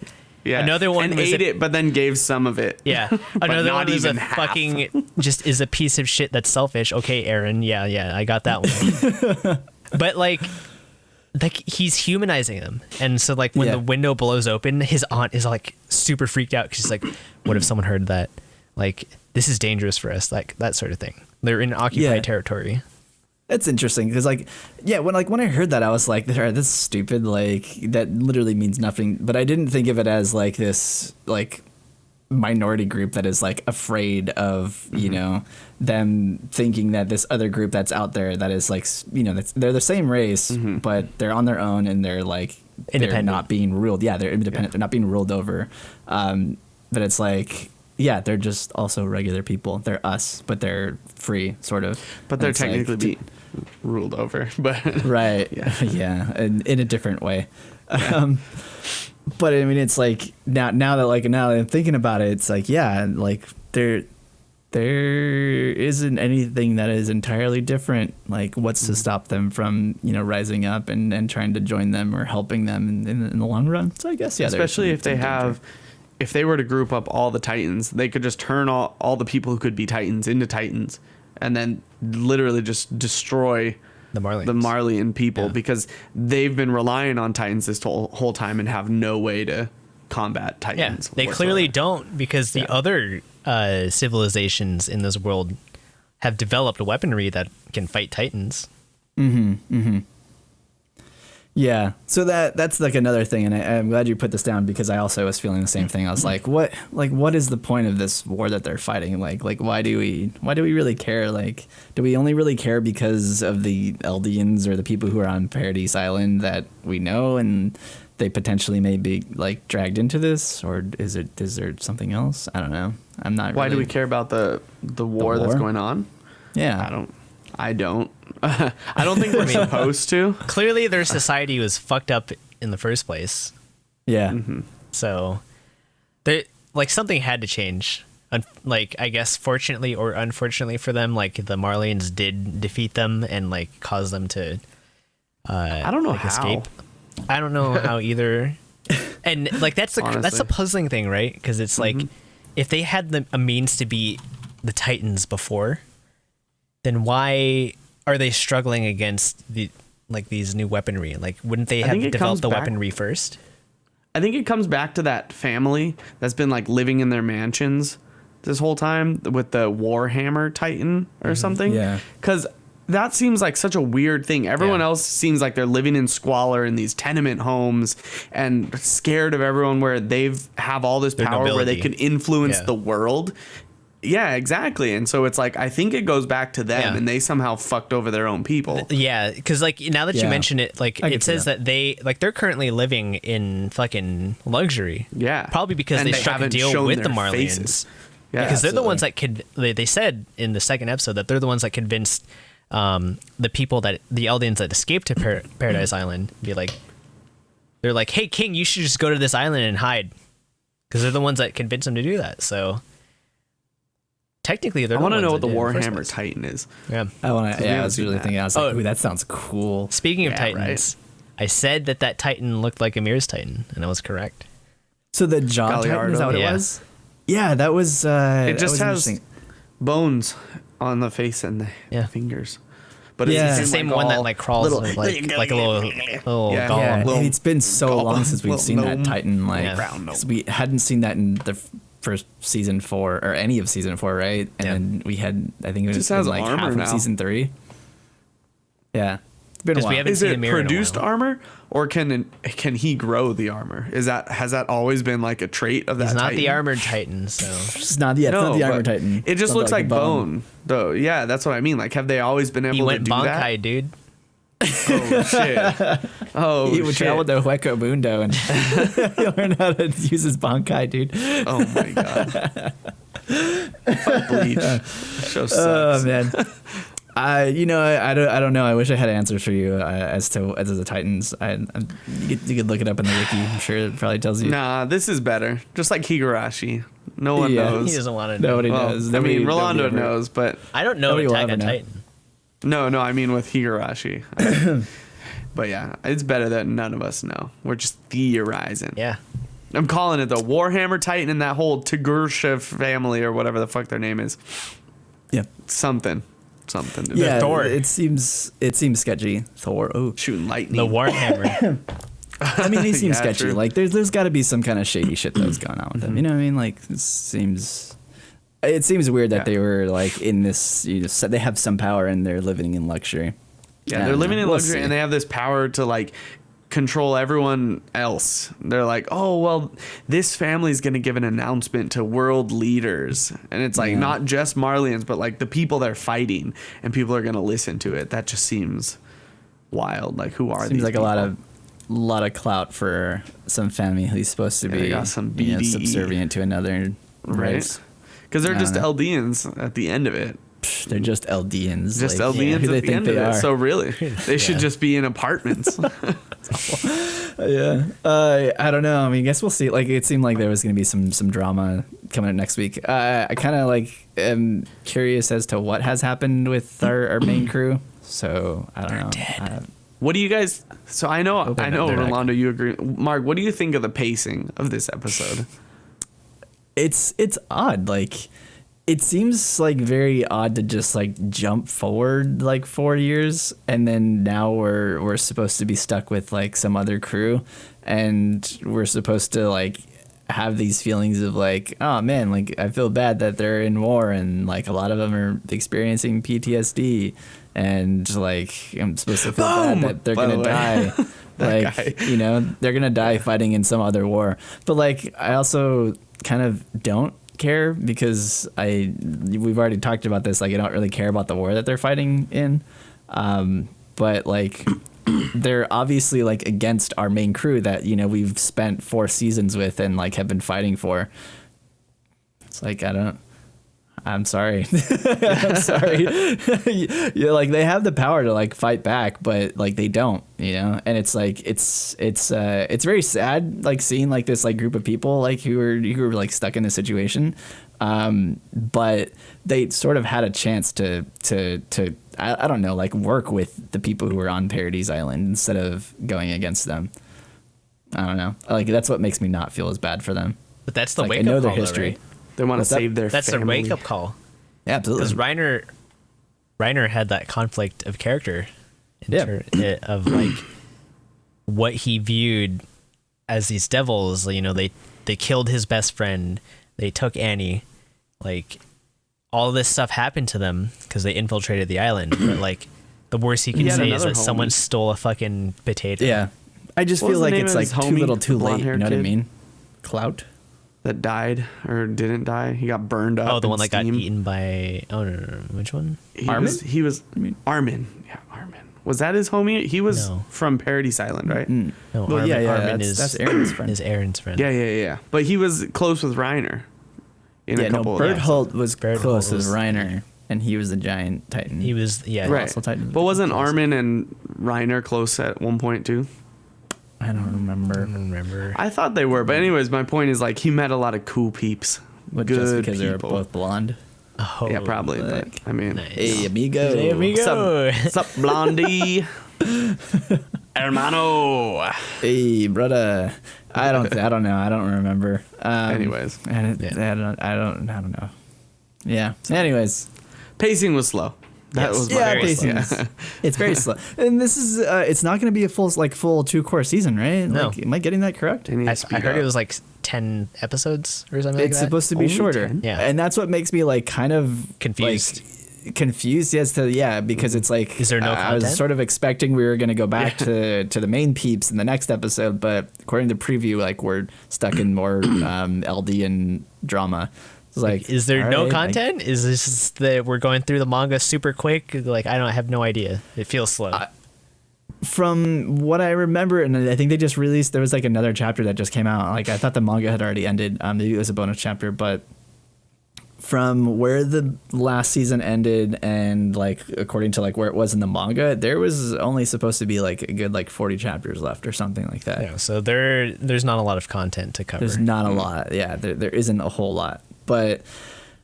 S2: Yeah.
S3: Another one
S2: ate it, but then gave some of it.
S3: Yeah. Another one was fucking just is a piece of shit that's selfish. Okay, Aaron. Yeah, I got that one. But like, like he's humanizing him, and so like when
S1: Yeah.
S3: the window blows open, his aunt is like super freaked out because she's like, "What if someone heard that? Like this is dangerous for us." Like that sort of thing. They're in occupied territory.
S1: It's interesting because when I heard that, I was like, "All right, this is stupid. Like that literally means nothing." But I didn't think of it as like this like minority group that is like afraid of them thinking that this other group that's out there that is like they're the same race, but they're on their own and they're like they're not being ruled. Yeah, they're independent. They're not being ruled over. But it's like. Yeah, they're just also regular people. They're us, but they're free, sort of.
S2: But they're technically being ruled over. But
S1: right, yeah, in a different way.
S2: Yeah.
S1: But I mean, it's like now that I'm thinking about it, it's like like there isn't anything that is entirely different. Like, what's to stop them from rising up and trying to join them or helping them in the long run? So I guess
S2: especially if they have. If they were to group up all the Titans, they could just turn all the people who could be Titans into Titans and then literally just destroy
S3: the
S2: Marleyan people because they've been relying on Titans this whole time and have no way to combat Titans.
S3: Yeah, they clearly don't because the other civilizations in this world have developed weaponry that can fight Titans.
S1: Mm-hmm. Mm-hmm. Yeah, so that's like another thing, and I'm glad you put this down because I also was feeling the same thing. I was like, what is the point of this war that they're fighting? Like why do we really care? Like, do we only really care because of the Eldians or the people who are on Paradise Island that we know, and they potentially may be like dragged into this, or is there something else? I don't know. I'm not.
S2: Why do we care about the war that's going on?
S1: Yeah,
S2: I don't. I don't think we're supposed to.
S3: Clearly, their society was fucked up in the first place.
S1: Yeah.
S2: Mm-hmm.
S3: So, something had to change. Like, I guess, fortunately or unfortunately for them, like the Marleyans did defeat them and like cause them to.
S2: I don't know how.
S3: Escape. I don't know how either. And like that's the puzzling thing, right? Because it's like if they had a means to be the Titans before, then why are they struggling against these new weaponry? Like, wouldn't they have developed the weaponry first?
S2: I think it comes back to that family that's been like living in their mansions this whole time with the Warhammer Titan or something.
S1: Yeah.
S2: Because that seems like such a weird thing. Everyone else seems like they're living in squalor in these tenement homes and scared of everyone where they have all this power where they can influence the world. Yeah, exactly. And so it's like, I think it goes back to them and they somehow fucked over their own people.
S3: Yeah, because like now that you mention it, like it says that they're currently living in fucking luxury.
S2: Yeah.
S3: Probably because they struck a deal with the Marleyans.
S2: Yeah,
S3: because they're the ones that they said in the second episode that they're the ones that convinced the people that the Eldians that escaped to Paradise Island they're like, hey, King, you should just go to this island and hide. Because they're the ones that convinced them to do that. So technically, they're.
S2: I want to know what the Warhammer Titan is.
S3: Yeah,
S1: I want to. Yeah, I was really thinking. I was like, "Ooh, that sounds cool."
S3: Speaking of Titans, I said that Titan looked like Amir's Titan, and I was correct.
S1: So the jaw Titan, is that what it was? Yeah, that was.
S2: It just has bones on the face and the fingers. But
S3: it's the same one that like crawls like a little golem.
S1: Yeah, it's been so long since we've seen that Titan. Like, 'cause we hadn't seen that in the first season 4 or any of season 4, right? And then we had, I think it was
S2: just has
S1: like
S2: armor
S1: half
S2: now.
S1: of season 3. Yeah, it's been a while.
S2: Is it produced armor, or can he grow the armor? Has that always been like a trait of that?
S3: He's not
S2: Titan?
S3: the armored Titan, so
S1: it's not the armored Titan.
S2: It just looks like bone, though. Yeah, that's what I mean. Like, have they always been able to do that?
S3: Bankai, dude.
S2: Oh shit! Oh,
S1: he would travel to Hueco Mundo and learn how to use his Bankai, dude.
S2: Oh my god! Fuck Bleach. Show sucks.
S1: Oh man. I don't know. I wish I had answers for you as to the Titans. You could look it up in the wiki. I'm sure it probably tells you.
S2: Nah, this is better. Just like Higurashi. No one knows.
S3: He doesn't want to know.
S1: Nobody knows.
S2: Rolando knows, but
S3: I don't know Attack on Titan.
S2: No, I mean with Higurashi. But yeah, it's better that none of us know. We're just theorizing.
S3: Yeah.
S2: I'm calling it the Warhammer Titan and that whole Tigursha family or whatever the fuck their name is.
S1: Yeah.
S2: Something. something to do.
S1: Yeah,
S3: Thor.
S1: it seems sketchy. Thor. Oh,
S2: Shooting lightning.
S3: The Warhammer.
S1: I mean, they seem
S2: Yeah,
S1: sketchy.
S2: true.
S1: Like there's got to be some kind of shady shit that's going on with them. You know what I mean? Like it seems weird that they were like in this. So they have some power and they're living in luxury.
S2: Yeah, they're living in luxury and they have this power to like control everyone else. They're like, oh well, this family's gonna give an announcement to world leaders, and it's like not just Marlians, but like the people they're fighting, and people are gonna listen to it. That just seems wild. Like, who are these?
S1: Seems like
S2: people?
S1: a lot of clout for some family who's supposed to
S2: They
S1: be
S2: got some BDE.
S1: subservient to another race.
S2: Because they're just
S1: I don't
S2: Eldians at the end of it.
S1: They're just Eldians.
S2: Just
S1: like,
S2: Eldians
S1: who
S2: at
S1: they
S2: the
S1: think
S2: end
S1: they
S2: of it.
S1: are.
S2: So really, they should just be in apartments.
S1: Yeah. I don't know. I mean, I guess we'll see. Like, it seemed like there was going to be some drama coming up next week. I kind of like am curious as to what has happened with our main crew. So I don't know.
S3: Dead.
S2: What do you guys? So I know,
S1: they're not.
S2: Rolando, you agree. Mark, what do you think of the pacing of this episode?
S1: It's odd. Like, it seems like very odd to just like jump forward like 4 years, and then now we're supposed to be stuck with like some other crew, and we're supposed to like have these feelings of like, oh man, like I feel bad that they're in war, and like a lot of them are experiencing PTSD, and like I'm supposed to feel bad that they're gonna die. Like, you know, they're gonna die fighting in some other war. But like, I also kind of don't care because we've already talked about this. Like, I don't really care about the war that they're fighting in. But like, they're obviously like against our main crew that, you know, we've spent 4 seasons with and like have been fighting for. It's like, I'm sorry. I'm sorry. Yeah, like they have the power to like fight back, but like they don't, you know? And it's like it's very sad like seeing like this like group of people like who are like stuck in this situation. But they sort of had a chance to I don't know, like work with the people who were on Paradise Island instead of going against them. I don't know. Like that's what makes me not feel as bad for them.
S3: But that's the
S1: Like,
S3: wake
S1: I
S3: up
S1: know
S3: call,
S1: their
S3: though,
S1: history.
S3: right?
S2: They want to
S1: What's that?
S2: save their
S3: That's
S2: family.
S3: their wake up call.
S1: Yeah, absolutely.
S3: Because Reiner had that conflict of character of like what he viewed as these devils. You know, they killed his best friend, they took Annie, like all this stuff happened to them because they infiltrated the island. But like the worst he can
S2: had
S3: say is
S2: another
S3: that someone
S2: homie.
S3: stole a fucking potato.
S1: Yeah. I just
S2: What
S1: feel
S2: was the
S1: like
S2: name
S1: it's
S2: of
S1: like
S2: his
S1: too
S2: homie,
S1: little too
S2: the
S1: late. You
S2: blonde-haired
S1: know what I
S2: kid?
S1: mean? Clout?
S2: That died or didn't die. He got burned up.
S3: Oh, the
S2: in
S3: one that got
S2: steam.
S3: eaten by. Oh no, which one?
S1: Armin?
S2: He was Armin. Yeah, Armin. Was that his homie? He was
S3: No.
S2: from Paradise Island, right?
S3: No,
S1: Well,
S3: Armin,
S1: yeah,
S3: Armin
S1: that's Aaron's friend.
S3: Is Aaron's friend.
S2: Yeah. But he was close with Reiner. In
S1: Yeah,
S2: a
S1: no,
S2: couple
S1: Berthold was
S3: Berthold
S1: close
S3: was-
S1: as Reiner, and he was a giant titan.
S3: He was
S2: right.
S1: also Titan.
S2: But wasn't Armin and Reiner close at one point too?
S1: I don't remember.
S3: remember.
S2: I thought they were, but anyways, my point is like he met a lot of cool peeps.
S1: But
S2: Good
S1: just because they were
S2: people.
S1: both blonde.
S3: Oh,
S2: Yeah, probably. But
S1: like,
S2: I mean,
S3: nice.
S1: Hey, amigo.
S3: Hey, amigo.
S2: What's up, blondie? Hermano.
S1: Hey, brother. I don't know. I don't remember.
S2: Anyways.
S1: I don't know. Yeah. Anyways.
S2: Pacing was slow. That
S3: Yes.
S2: was
S1: Yeah,
S2: my
S1: pacing. It's very slow. And this is it's not going to be a full 2-core season, right?
S3: No.
S1: Like, am I getting that correct?
S3: I heard it was like 10 episodes or something
S1: It's
S3: like that.
S1: supposed to be
S2: Only
S1: shorter.
S2: 10?
S3: Yeah.
S1: And that's what makes me like kind of
S3: Confused.
S1: like, confused as to because it's like
S3: Is there no
S1: I was
S3: content?
S1: sort of expecting we were going to go back to the main peeps in the next episode, but according to preview, like we're stuck in more LD and drama. It's like,
S3: Is there no
S1: all right,
S3: content? Is this just that we're going through the manga super quick? Like I have no idea. It feels slow.
S1: From what I remember, and I think they just released, there was like another chapter that just came out. Like I thought the manga had already ended. Maybe it was a bonus chapter, but from where the last season ended and like according to like where it was in the manga, there was only supposed to be like a good like 40 chapters left or something like that.
S3: yeah, so there's not a lot of content to cover.
S1: There's not a lot. Yeah, there isn't a whole lot. But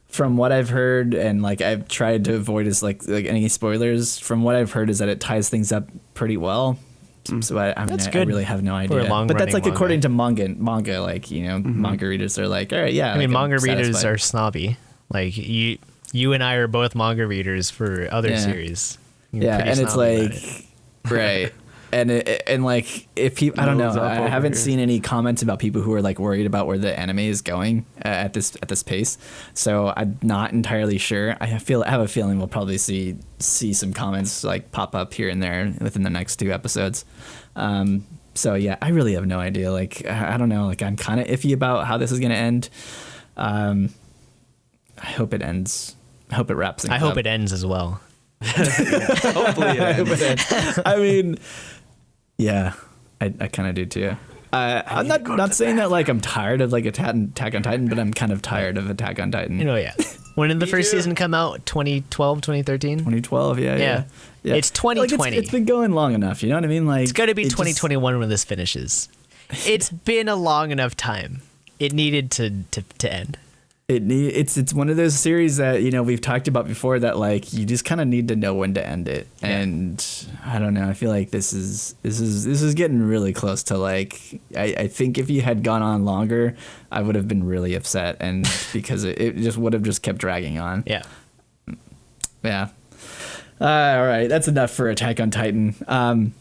S1: from what I've heard, and like I've tried to avoid is like any spoilers. From what I've heard is that it ties things up pretty well. So I mean,
S3: That's
S1: I
S3: good
S1: really have no
S3: for a
S1: idea. But that's
S3: long-running
S1: like
S3: manga.
S1: according to manga, like manga readers are like, all right, yeah.
S3: I mean,
S1: like, I'm
S3: manga readers
S1: satisfied.
S3: are snobby. Like you and I are both manga readers for other series. You're pretty
S1: and it's
S3: snobby about
S1: like,
S3: it.
S1: right. And like, if people, I don't know, I haven't seen any comments about people who are like worried about where the anime is going at this pace. So I'm not entirely sure. I have a feeling we'll probably see some comments like pop up here and there within the next 2 episodes. So yeah, I really have no idea. Like, I don't know. Like, I'm kind of iffy about how this is gonna end. I hope it ends. I hope it wraps things up.
S3: I hope it ends as well.
S2: Hopefully it ends.
S1: I mean, yeah, I kind of do too. I'm not saying that like I'm tired of like Attack on Titan, but I'm kind of tired of Attack on Titan.
S3: You know, yeah. When did the first season come out? 2012, 2013?
S1: 2012, yeah.
S3: It's 2020.
S1: Like it's been going long enough, you know what I mean? Like,
S3: it's got to be 2021 when this finishes. It's been a long enough time. It needed to end.
S1: It's one of those series that, you know, we've talked about before that like you just kind of need to know when to end it. And I don't know, I feel like this is getting really close to like I think if you had gone on longer, I would have been really upset, and because it just would have just kept dragging on.
S3: Yeah.
S1: All right, that's enough for Attack on Titan.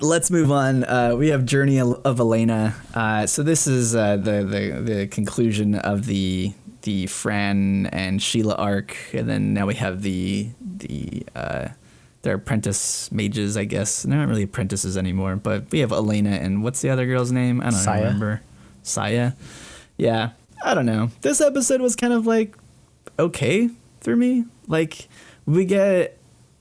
S1: Let's move on. We have Journey of Elena. So this is the conclusion of the Fran and Sheila arc, and then now we have their apprentice mages, I guess. They're not really apprentices anymore, but we have Elena and what's the other girl's name? I don't remember. Saya. Yeah, I don't know. This episode was kind of like okay for me. Like, we get.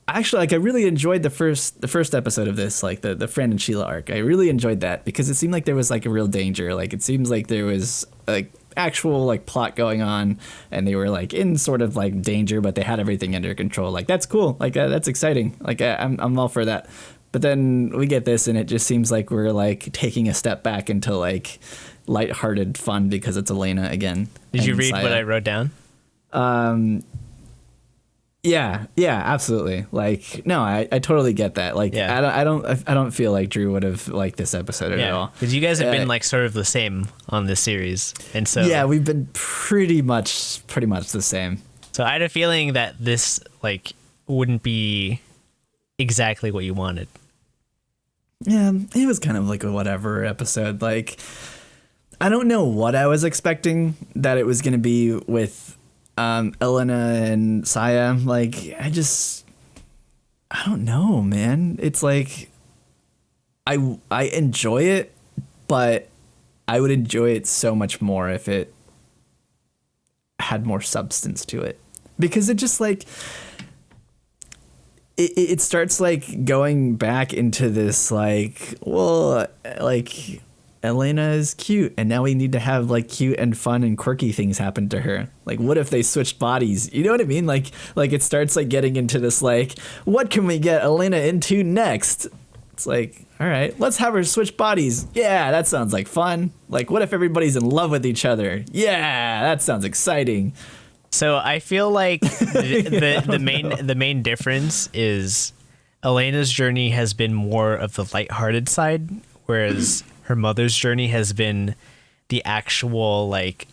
S1: Actually, like, I really enjoyed the first episode of this, like the Fran and Sheila arc. I really enjoyed that because it seemed like there was like a real danger. Like, it seems like there was like actual like plot going on, and they were like in sort of like danger, but they had everything under control. Like, that's cool. Like, that's exciting. Like, I'm all for that. But then we get this, and it just seems like we're like taking a step back into like lighthearted fun because it's Elena again.
S3: Did you read what I wrote down?
S1: Yeah, absolutely. Like, no, I totally get that. Like, I don't feel like Drew would have liked this episode at all.
S3: Because you guys have been like sort of the same on this series, and so
S1: yeah, we've been pretty much the same.
S3: So I had a feeling that this like wouldn't be exactly what you wanted.
S1: Yeah, it was kind of like a whatever episode. Like, I don't know what I was expecting that it was going to be with Elena and Saya. Like, I don't know, man. It's like I enjoy it, but I would enjoy it so much more if it had more substance to it, because it just like it starts like going back into this like, well, like, Elena is cute, and now we need to have like cute and fun and quirky things happen to her. Like, what if they switched bodies? You know what I mean? Like it starts like getting into this like, what can we get Elena into next? It's like, all right, let's have her switch bodies. Yeah, that sounds like fun. Like, what if everybody's in love with each other? Yeah, that sounds exciting.
S3: So I feel like the main difference is Elena's journey has been more of the lighthearted side, whereas her mother's journey has been the actual, like,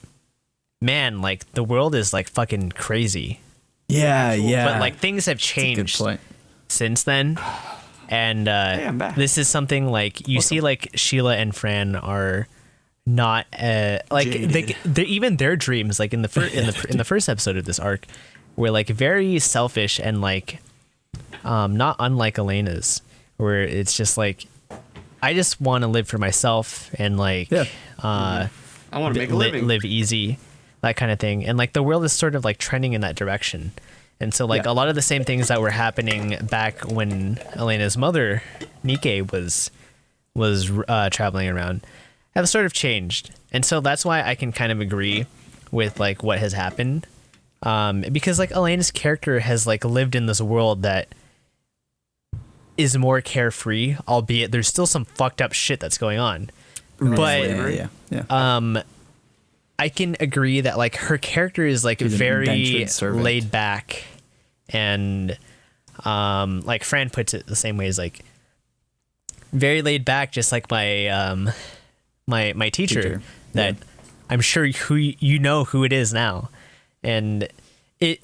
S3: man, like, the world is, like, fucking crazy.
S1: Yeah.
S3: But, like, things have changed since then. And this is something, like, you see, like, Sheila and Fran are not, like, even their dreams, like, in the first episode of this arc, were, like, very selfish and, like, not unlike Elena's, where it's just, like, I just want to live for myself and like,
S2: I want to make a living,
S3: live easy, that kind of thing. And like the world is sort of like trending in that direction. And so like a lot of the same things that were happening back when Elena's mother, Nike, was traveling around have sort of changed. And so that's why I can kind of agree with like what has happened. Because like Elena's character has like lived in this world that is more carefree, albeit there's still some fucked up shit that's going on. But I can agree that like her character is like very laid back, and like Fran puts it the same way, as like very laid back, just like my my teacher that I'm sure who you know who it is now. And it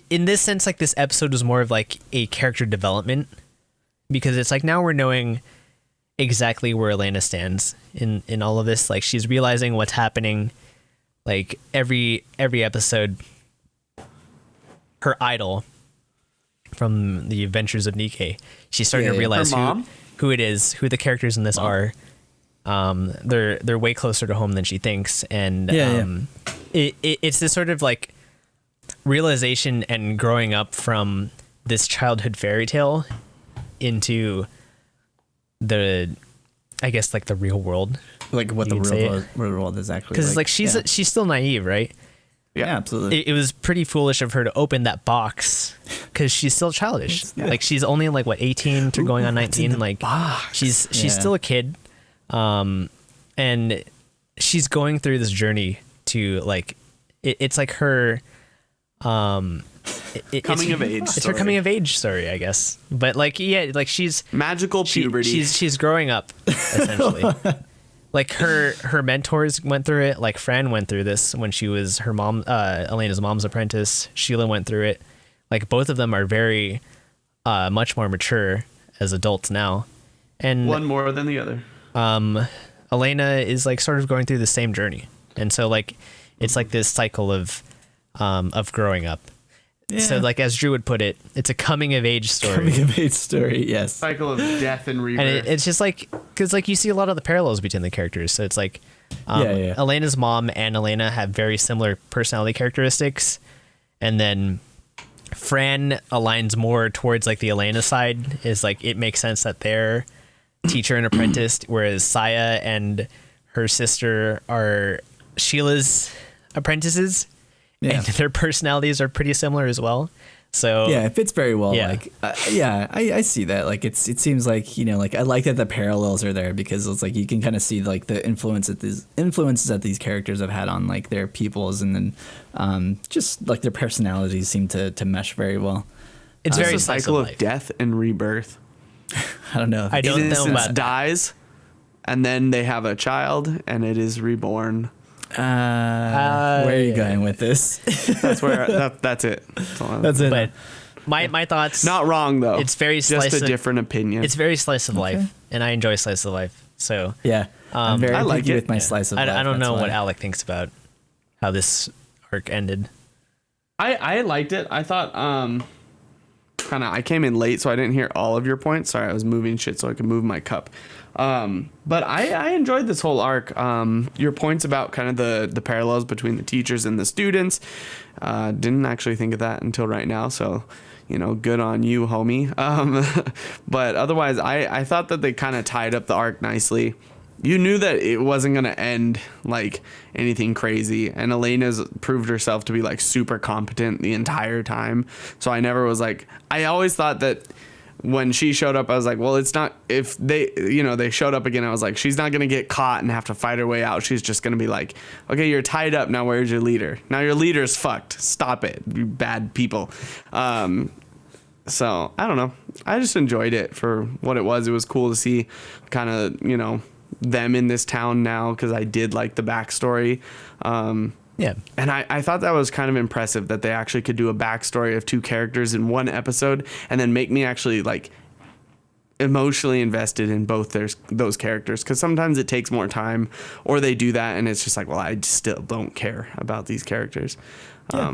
S3: in this sense, like, this episode was more of like a character development, because it's like now we're knowing exactly where Elena stands in all of this. Like, she's realizing what's happening. Like, every episode, her idol from the Adventures of Nikkei, she's starting to realize who it is, who the characters in this are. They're way closer to home than she thinks, and it's this sort of like realization and growing up from this childhood fairy tale into the, I guess, like the real world,
S1: like what the real world is actually.
S3: Because like she's still naive, right?
S1: Yeah, absolutely.
S3: It was pretty foolish of her to open that box because she's still childish. Yeah. Like, she's only like, what, 18 to going on 19. Like, she's still a kid, and she's going through this journey to like, it's like her
S2: coming of age.
S3: It's her coming of age story, I guess. But like, yeah, like she's
S2: magical puberty.
S3: She's growing up essentially. Like, her mentors went through it. Like, Fran went through this when she was her mom, Elena's mom's apprentice. Sheila went through it. Like, both of them are very much more mature as adults now, and
S2: one more than the other.
S3: Elena is like sort of going through the same journey, and so like it's like this cycle of growing up. Yeah. So like, as Drew would put it, it's a coming of age story.
S1: Coming of age story, yes.
S2: Cycle of death and rebirth.
S3: And it's just like, because like you see a lot of the parallels between the characters. So it's like Elena's mom and Elena have very similar personality characteristics, and then Fran aligns more towards like the Elena side. Is like, it makes sense that they're teacher and apprentice, whereas Saya and her sister are Sheila's apprentices. Yeah. And their personalities are pretty similar as well. So
S1: yeah, it fits very well. Yeah. Like, I see that. Like, it seems like, you know, like, I like that the parallels are there, because it's like you can kind of see like the influences that these characters have had on like their peoples, and then just like their personalities seem to mesh very well.
S3: It's very
S2: a cycle of death and rebirth.
S1: I don't know.
S3: I don't know about
S2: dies, and then they have a child, and it is reborn.
S1: Where are you going with this?
S2: That's where that's it.
S1: That's it.
S3: But my thoughts.
S2: Not wrong though.
S3: It's very
S2: just a different opinion.
S3: It's very slice of life, and I enjoy slice of life. So
S1: yeah, I'm very picky with my slice of life.
S3: I don't know what Alec thinks about how this arc ended.
S2: I liked it. I thought I came in late, so I didn't hear all of your points. Sorry, I was moving shit so I could move my cup. But I enjoyed this whole arc. Your points about kind of the parallels between the teachers and the students, didn't actually think of that until right now. So, you know, good on you, homie. But otherwise, I thought that they kind of tied up the arc nicely. You knew that it wasn't going to end like anything crazy, and Elena's proved herself to be like super competent the entire time. So I never was like, I always thought that when she showed up, I was like, well, it's not, if they, you know, they showed up again, I was like, she's not going to get caught and have to fight her way out. She's just going to be like, okay, you're tied up. Now where's your leader? Now your leader's fucked. Stop it, you bad people. So I don't know. I just enjoyed it for what it was. It was cool to see kind of, you know, them in this town now, because I did like the backstory.
S3: Yeah.
S2: And I thought that was kind of impressive that they actually could do a backstory of two characters in one episode and then make me actually like emotionally invested in both those characters, because sometimes it takes more time, or they do that and it's just like, well, I still don't care about these characters.
S1: Yeah,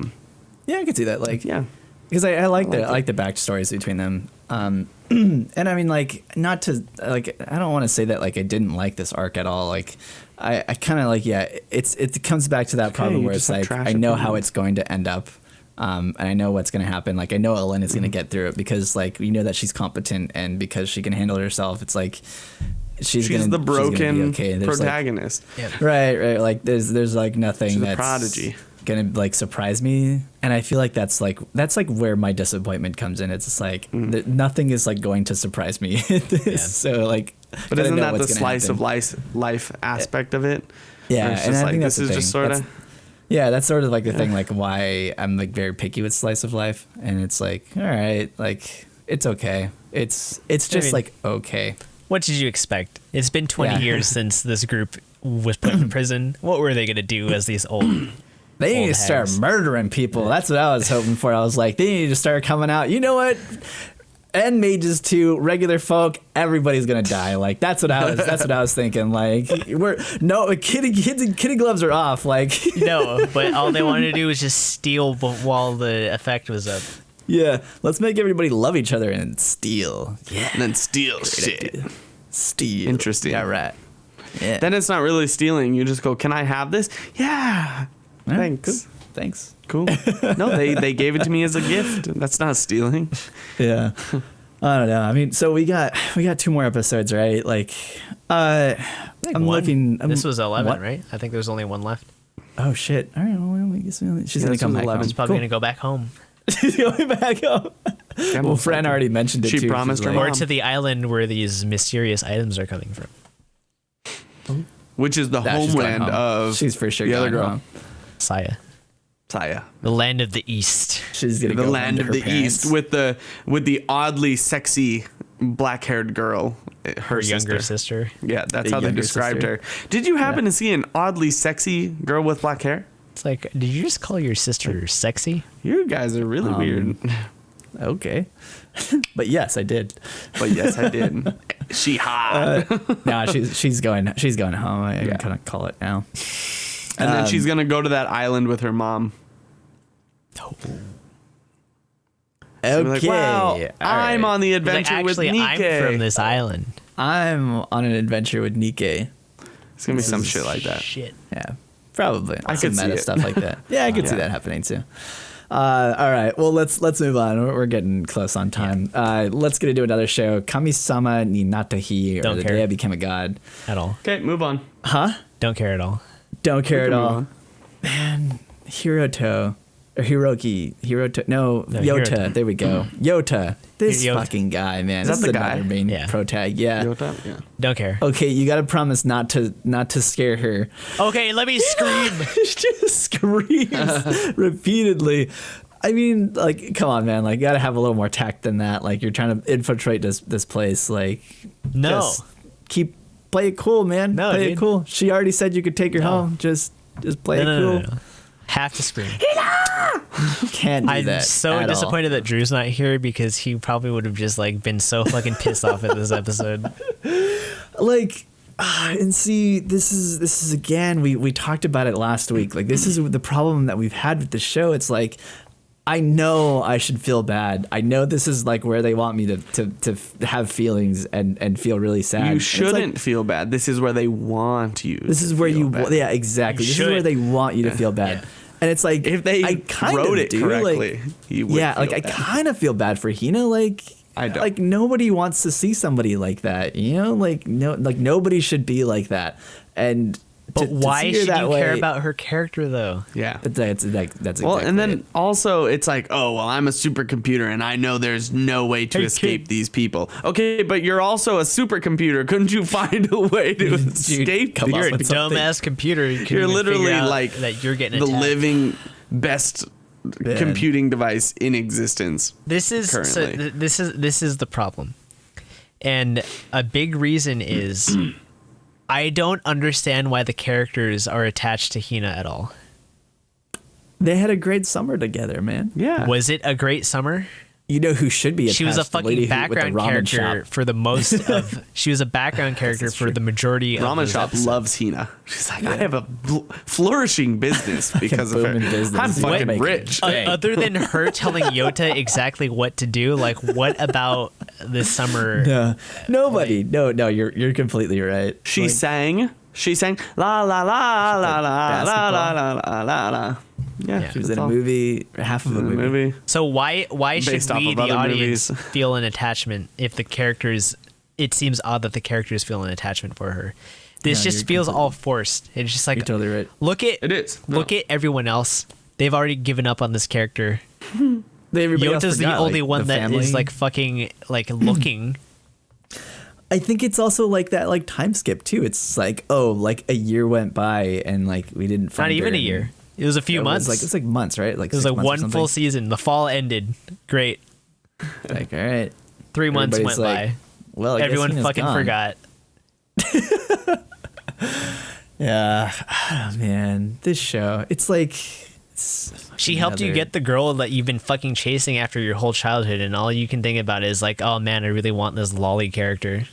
S1: I could see that. Like,
S2: yeah,
S1: because I like the backstories between them. And I mean, like, not to like, I don't want to say that like I didn't like this arc at all. Like, I kind of like, yeah, it comes back to that problem where it's like, I know how it's going to end up, and I know what's going to happen. Like, I know Elena's going to get through it, because like, we know that she's competent, and because she can handle herself, it's like she's the broken
S2: protagonist.
S1: Like, yeah. Right. Like, there's like nothing
S2: she's
S1: that's
S2: a prodigy
S1: gonna like surprise me, and I feel like that's like where my disappointment comes in. It's just like nothing is like going to surprise me. So like,
S2: but isn't that the slice of life aspect of it?
S1: Yeah, and I think
S2: this is just sort of.
S1: Yeah, that's sort of like the thing, like why I'm like very picky with slice of life, and it's like, all right, like it's okay. It's just like, okay.
S3: What did you expect? It's been 20 years since this group was put in prison. What were they gonna do as these old
S1: They need
S3: Old
S1: to start
S3: hags.
S1: murdering people. That's what I was hoping for. I was like, they need to start coming out. You know what? And mages too, regular folk, everybody's gonna die. Like that's what I was thinking. Like kitty gloves are off. Like
S3: No, but all they wanted to do was just steal while the effect was up.
S1: yeah, let's make everybody love each other and steal. Yeah,
S2: And then steal shit.
S1: steal.
S2: Interesting.
S1: Yeah, right. Yeah.
S2: Then it's not really stealing. You just go, "Can I have this?" Yeah.
S1: Yeah,
S2: Thanks.
S1: cool. Thanks.
S2: Cool. No, they gave it to me as a gift. That's not stealing.
S1: Yeah. I don't know. I mean, so we got 2 more episodes, right? Like, I'm looking.
S3: This was 11,
S1: what?
S3: right? I think there's only one left.
S1: Oh shit! All right. Well, I guess she's gonna
S2: this
S1: come
S2: was
S1: back
S2: 11.
S1: home.
S3: She's probably
S1: Cool.
S3: gonna go back home.
S1: She's going back home. Well, Fran already mentioned it
S2: She
S1: too.
S2: promised
S1: She's
S2: her
S1: like,
S3: Or
S2: Mom.
S3: to the island where these mysterious items are coming from.
S2: Which is the
S1: Nah, she's going
S2: homeland
S1: home.
S2: of
S1: She's for sure
S2: the other
S1: going
S2: girl.
S1: home.
S3: Saya.
S2: Saya.
S3: The land of the east.
S1: She's gonna
S2: The
S1: go home
S2: land
S1: to
S2: of
S1: her
S2: the
S1: parents.
S2: east with the oddly sexy black-haired girl, her
S3: Her younger sister.
S2: Yeah, that's
S1: The
S2: how they
S1: younger
S2: described
S1: sister.
S2: her. Did you happen to see an oddly sexy girl with black hair?
S3: It's like, did you just call your sister sexy?
S2: You guys are really weird.
S1: Okay. But yes, I did.
S2: But yes, I did. She hot.
S1: No, she's going home. I
S2: Yeah.
S1: can kind of call it now.
S2: And then she's gonna go to that island with her mom.
S1: Okay.
S2: Be like, wow,
S1: all
S2: I'm
S1: right.
S2: on the
S3: Like,
S2: adventure with
S3: actually,
S2: Nike.
S3: I'm from this island.
S1: I'm on an adventure with Nike.
S2: It's gonna be some shit like that.
S3: Shit.
S1: Yeah, probably.
S2: I
S1: Some
S2: could see
S1: meta
S2: it.
S1: stuff like that. Yeah, I could see
S2: Yeah.
S1: that happening too. All right. Well, let's move on. We're getting close on time. Let's get into another show. Kami-sama ni Natahi, or
S3: Don't
S1: the
S3: care.
S1: day I became a god.
S3: At all.
S2: Okay, move on.
S1: Huh?
S3: Don't care at all.
S1: Don't care
S2: We
S1: at
S2: can move
S1: all.
S2: on.
S1: Man, Hiroto. Or Hiroki. Hiroto. No,
S3: No,
S1: Yota.
S3: Hiroto.
S1: There we go. Yota. This
S3: Yota.
S1: fucking guy, man.
S2: Is
S1: This
S2: that
S1: is
S2: the guy?
S1: another main
S3: Yeah.
S1: pro tag. Yeah.
S2: Yota? Yeah.
S3: Don't care.
S1: Okay, you got to promise not to scare her.
S3: Okay, let me scream.
S1: She just screams repeatedly. I mean, like, come on, man. Like, you got to have a little more tact than that. Like, you're trying to infiltrate this place. Like,
S3: No.
S1: just play it cool, man.
S3: No,
S1: play
S3: dude.
S1: it cool. She already said you could take her
S3: No.
S1: home. Just play
S3: No,
S1: it
S3: no,
S1: cool.
S3: no, no. Have to scream.
S1: You can't do
S3: I'm
S1: that.
S3: so
S1: at all.
S3: disappointed that Drew's not here because he probably would have just like been so fucking pissed off at this episode.
S1: Like, and see, this is again, we talked about it last week. Like, this is the problem that we've had with the show. It's like, I know I should feel bad. I know this is like where they want me to have feelings and feel really sad.
S2: You
S1: And it's like,
S2: shouldn't feel bad. This is where they want you.
S1: this is where
S2: feel bad.
S1: yeah, exactly.
S3: You
S1: This is where
S3: should.
S1: they want you to feel bad.
S3: Yeah.
S1: And it's like,
S2: If they
S1: I kind
S2: wrote
S1: of
S2: it
S1: do,
S2: correctly,
S1: like,
S2: you would
S1: yeah,
S2: feel
S1: like I
S2: bad.
S1: kind of feel bad for Hina. Like,
S2: I don't.
S1: Like, nobody wants to see somebody like that. You know, like nobody should be like that. And
S3: But why
S1: see her
S3: should
S1: that
S3: you
S1: way,
S3: care about her character though?
S2: Yeah.
S1: But that's exactly
S2: Well, and then
S1: it.
S2: also it's like, oh, well, I'm a supercomputer and I know there's no way to
S3: Hey,
S2: escape
S3: kid.
S2: these people. Okay, but you're also a supercomputer. Couldn't you find a way to escape?
S1: come
S2: these?
S1: up
S3: You're a
S1: with something.
S3: dumbass computer. You
S2: You're
S3: even
S2: literally
S3: figure out
S2: like
S3: that you're getting
S2: the
S3: attacked.
S2: living best computing device in existence.
S3: This is so
S2: currently.
S3: this is the problem, and a big reason is I don't understand why the characters are attached to Hina at all.
S1: They had a great summer together, man.
S2: Yeah.
S3: Was it a great summer?
S1: You know who should be attached?
S3: She was a
S1: The lady
S3: fucking
S1: with the
S3: background
S1: ramen
S3: character
S1: shop.
S3: for the most of. She was a background character for the majority of
S2: Ramen
S3: those
S2: Shop
S3: episodes.
S2: loves Hina. She's like, I have a flourishing business because of her.
S1: booming business.
S2: I'm fucking
S1: What-
S2: rich.
S3: Other than her telling Yota exactly what to do, like what about this summer?
S1: No, nobody. No, you're completely right.
S2: She
S1: Like,
S2: sang la la la la la la la la la la la. Yeah,
S1: she was
S2: that's
S1: in a
S2: all.
S1: movie, half of a
S2: In a
S1: movie.
S2: movie.
S3: So why should
S2: Based off
S3: we,
S2: of
S3: the
S2: other
S3: audience,
S2: movies.
S3: feel an attachment if the characters? It seems odd that the characters feel an attachment for her. This
S1: No,
S3: just
S1: you're
S3: feels all forced. It's just like
S1: You're totally right.
S3: look at
S2: It is. No.
S3: look at everyone else. They've already given up on this character.
S1: Everybody else
S3: Yota's the
S1: forgot,
S3: only
S1: like,
S3: one
S1: the
S3: that is
S1: family.
S3: like fucking like looking.
S1: I think it's also like that, like time skip too. It's like, oh, like a year went by and like we didn't find
S3: Not even
S1: her
S3: a year. It was a few
S1: It
S3: months.
S1: was like months, right? Like
S3: it was
S1: 6
S3: like
S1: months or
S3: one full
S1: something.
S3: season. The fall ended. Great.
S1: Like, all right,
S3: 3 months
S1: Everybody's
S3: went
S1: like,
S3: by.
S1: well, I guess
S3: Everyone
S1: Hina's
S3: fucking
S1: gone.
S3: forgot.
S1: Yeah, oh, man, this show. It's like
S3: She helped you get the girl that you've been fucking chasing after your whole childhood, and all you can think about is like, oh man, I really want this lolly character.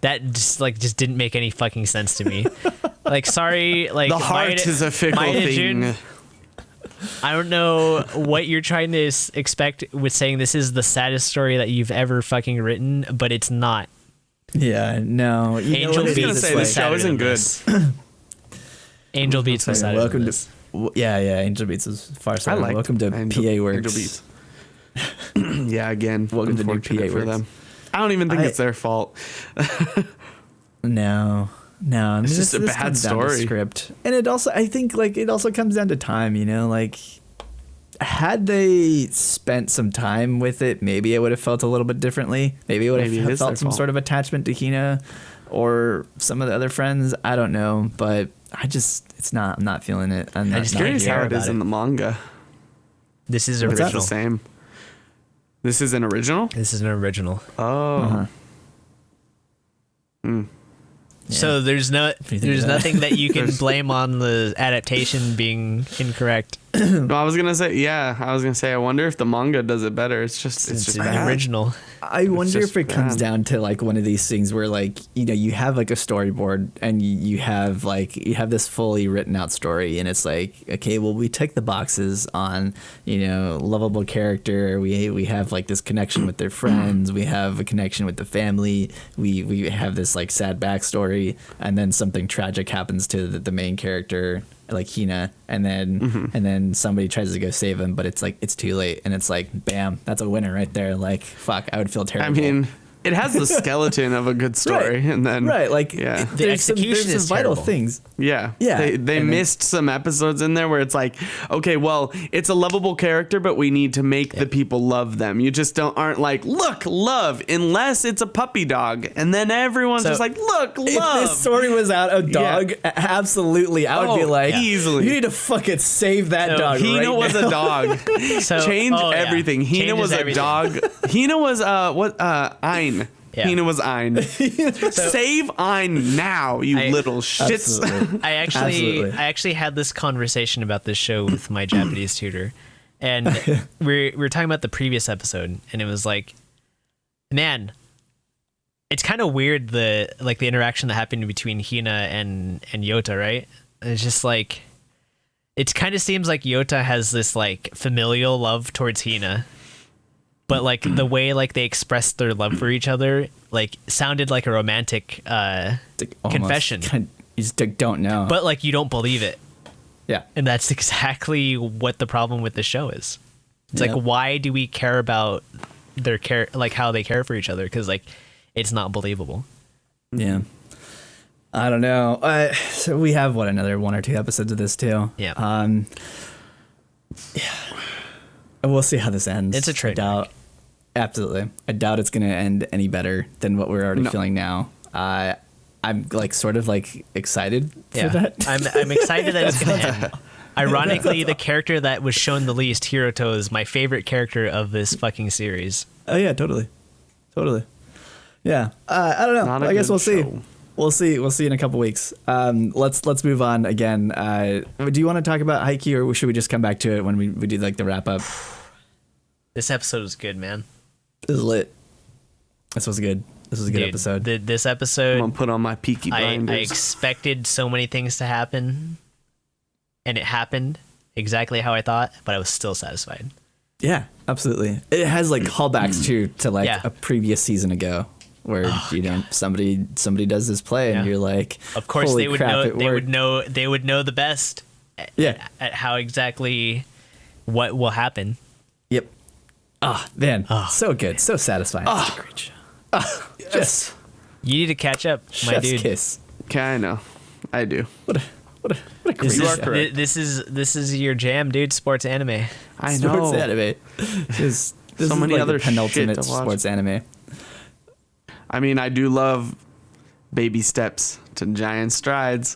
S3: That just didn't make any fucking sense to me. Like, sorry, like
S2: the heart is a fickle thing.
S3: I don't know what you're trying to expect with saying this is the saddest story that you've ever fucking written, but it's not.
S1: Yeah, no.
S3: Angel Beats
S2: gonna say this show isn't good.
S3: Angel Beats was sadder
S1: welcome
S3: than this.
S1: Yeah, Angel Beats is far
S2: I
S1: sadder.
S2: liked
S1: Welcome to PA Works.
S2: Angel Beats. Yeah, again,
S1: Welcome to new
S2: unfortunate
S1: PA
S2: for
S1: Works.
S2: them. I don't even think it's their fault.
S1: No,
S2: it's just a bad
S1: comes down to
S2: story.
S1: script, and I think it also comes down to time. Like, had they spent some time with it, maybe it would have felt a little bit differently. Maybe it would have felt some sort of attachment to Hina or some of the other friends. I don't know, but I'm not feeling it. I'm
S2: just curious how it is in the manga.
S3: This is
S2: It's
S3: original.
S2: the same. This is an original?
S3: This is an original.
S2: Oh.
S3: So there's nothing that you can blame on the adaptation being incorrect.
S2: No, I was gonna say I wonder if the manga does it better. It's just
S3: It's an
S2: bad.
S3: original.
S1: I wonder
S2: just
S1: if it comes
S2: bad.
S1: down to like one of these things where you have like a storyboard and you have this fully written out story, and it's like, okay, well, we tick the boxes on lovable character. We have like this connection with their friends. We have a connection with the family. We have this like sad backstory, and then something tragic happens to the main character, like Hina, and then somebody tries to go save him, but it's like it's too late, and it's like, bam, that's a winner right there. Like, fuck, I would feel terrible.
S2: I mean, it has the skeleton of a good story, and then
S3: The
S1: there's some
S3: execution is
S1: vital
S3: terrible.
S1: things.
S2: Yeah.
S1: Yeah.
S2: They missed some episodes in there where it's like, okay, well, it's a lovable character, but we need to make the people love them. You just aren't like, look, love, unless it's a puppy dog. And then everyone's just like, look, love.
S1: If this story was out a dog, absolutely, I would be like,
S2: easily.
S1: you need to fucking save that dog.
S2: Hina
S1: right
S2: was
S1: now.
S2: a dog. Change everything. Hina
S3: Changes
S2: was a
S3: everything.
S2: dog. Hina was Ein.
S3: Yeah.
S2: Hina was Ein. Save Ein now, you little shits.
S1: Absolutely.
S3: I actually had this conversation about this show with my Japanese tutor, and we were talking about the previous episode, and it was like, man, it's kind of weird the interaction that happened between Hina and Yota, right? And it's just like, it kind of seems like Yota has this like familial love towards Hina, but like the way like they expressed their love for each other like sounded like a romantic confession.
S1: You just don't know.
S3: But like you don't believe it.
S1: Yeah.
S3: And that's exactly what the problem with the show is. It's like, why do we care about their care, like how they care for each other? Because like it's not believable.
S1: Yeah. I don't know. So we have another 1 or 2 episodes of this too.
S3: Yeah.
S1: Yeah. We'll see how this ends.
S3: It's a train wreck.
S1: Absolutely. I doubt it's going to end any better than what we're already feeling now. I'm like sort of like excited for that.
S3: I'm excited that it's going to end. Ironically, the character that was shown the least, Hiroto, is my favorite character of this fucking series.
S1: Oh yeah, totally. Yeah. I don't know. I guess we'll see. We'll see in a couple weeks. Let's move on again. Do you want to talk about Haikyuu, or should we just come back to it when we do like the wrap up?
S3: This episode was good, man.
S1: This is lit. This was good. This was a good episode.
S3: This episode,
S2: I'm gonna put on my Peaky
S3: I
S2: Blinders.
S3: expected so many things to happen, and it happened exactly how I thought, but I was still satisfied.
S1: Yeah, absolutely. It has like callbacks to like a previous season ago, where somebody does this play and you're like,
S3: of course
S1: holy
S3: they would
S1: crap,
S3: know they would know the best at how exactly what will happen.
S1: Yep. Man, so good, so satisfying. Such a great show. Just
S3: You need to catch up, my
S1: chef's
S3: dude.
S1: kiss.
S2: Okay, I know. I do.
S1: What a great
S3: This
S1: show.
S3: is, this is your jam, dude. Sports anime.
S2: I know.
S1: Sports anime. This
S2: So many
S1: like
S2: other
S1: the penultimate
S2: shit to watch.
S1: sports anime.
S2: I mean, I do love baby steps to giant strides.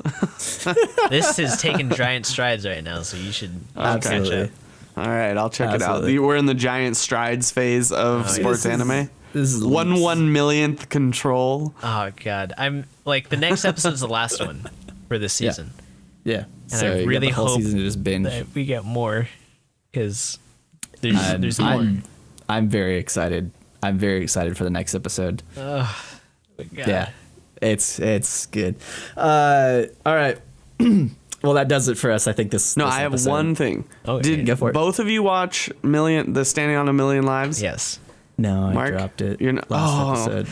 S3: This is taking giant strides right now, so you should catch
S1: Absolutely.
S3: up.
S2: All right, I'll check
S1: Absolutely.
S2: it out. We're in the giant strides phase of sports
S1: This is-
S2: anime.
S1: This is
S2: 1/1 control.
S3: Oh god, I'm like the next episode's the last one for this season.
S1: Yeah.
S3: And
S1: So
S3: I
S1: you got
S3: really
S1: the whole
S3: hope
S1: season to just binge.
S3: that we get more, because there's more.
S1: I'm very excited. I'm very excited for the next episode.
S3: God.
S1: Yeah, it's good. All right. Well, that does it for us. I think this.
S2: No,
S1: this
S2: I have
S1: episode.
S2: one thing.
S3: Oh,
S2: Did
S1: go for it.
S2: both of you watch the Standing on a Million Lives?
S3: Yes.
S1: No,
S2: Mark,
S1: I dropped it.
S2: you're not-
S1: last episode.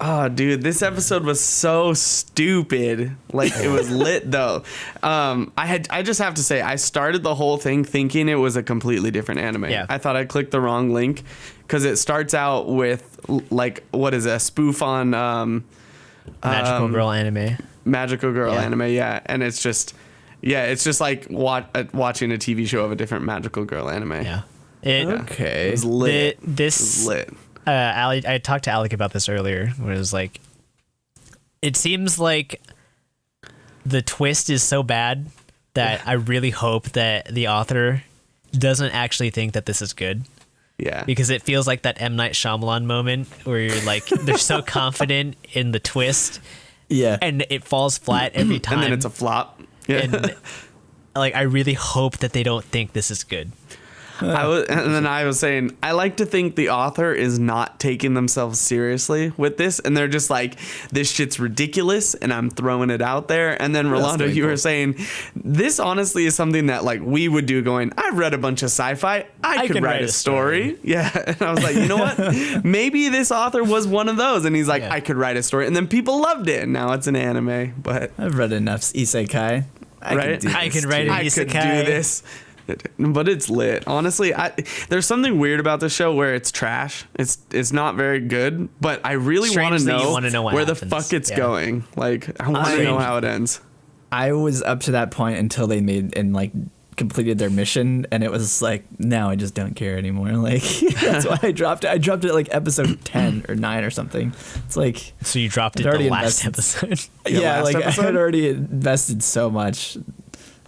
S2: Oh, dude, this episode was so stupid. Like, it was lit though. I just have to say, I started the whole thing thinking it was a completely different anime.
S3: Yeah.
S2: I thought I clicked the wrong link because it starts out with like, what is it, a spoof on
S3: Magical Girl anime.
S2: Magical Girl
S3: Yeah.
S2: anime, yeah, and it's just like watching a TV show of a different Magical Girl anime.
S3: Yeah.
S1: Okay.
S2: It was lit.
S3: This
S2: It was lit.
S3: Ali, I talked to Alec about this earlier, where it was like, it seems like the twist is so bad that I really hope that the author doesn't actually think that this is good.
S2: Yeah.
S3: Because it feels like that M. Night Shyamalan moment where you're like, they're so confident in the twist,
S1: Yeah.
S3: and it falls flat every time.
S2: And then it's a flop. Yeah.
S3: And like, I really hope that they don't think this is good.
S2: And then I was saying, I like to think the author is not taking themselves seriously with this, and they're just like, this shit's ridiculous, and I'm throwing it out there. And then Rolando, you were saying, this honestly is something that like we would do. Going, I've read a bunch of sci-fi, I could write a story. Yeah, and I was like, you know what? Maybe this author was one of those, and he's like,
S3: Yeah.
S2: I could write a story, and then people loved it. And now it's an anime, but
S1: I've read enough isekai.
S2: right?
S3: I can write an
S2: I could
S3: isekai.
S2: do this. But it's lit. Honestly, there's something weird about the show where it's trash. It's not very good, but I really want to
S3: Strangely, you
S2: know
S3: wanna know what
S2: where
S3: happens.
S2: the fuck it's
S3: Yeah.
S2: going. Like, I want to know how it ends.
S1: I was up to that point until they made and like completed their mission, and it was like, now I just don't care anymore. Like that's why I dropped it. I dropped it at like episode 10 or 9 or something. It's like,
S3: So you dropped it
S1: I'd already
S3: the last
S1: invested-
S3: episode.
S1: yeah,
S2: last
S1: like
S2: episode?
S1: I had already invested so much.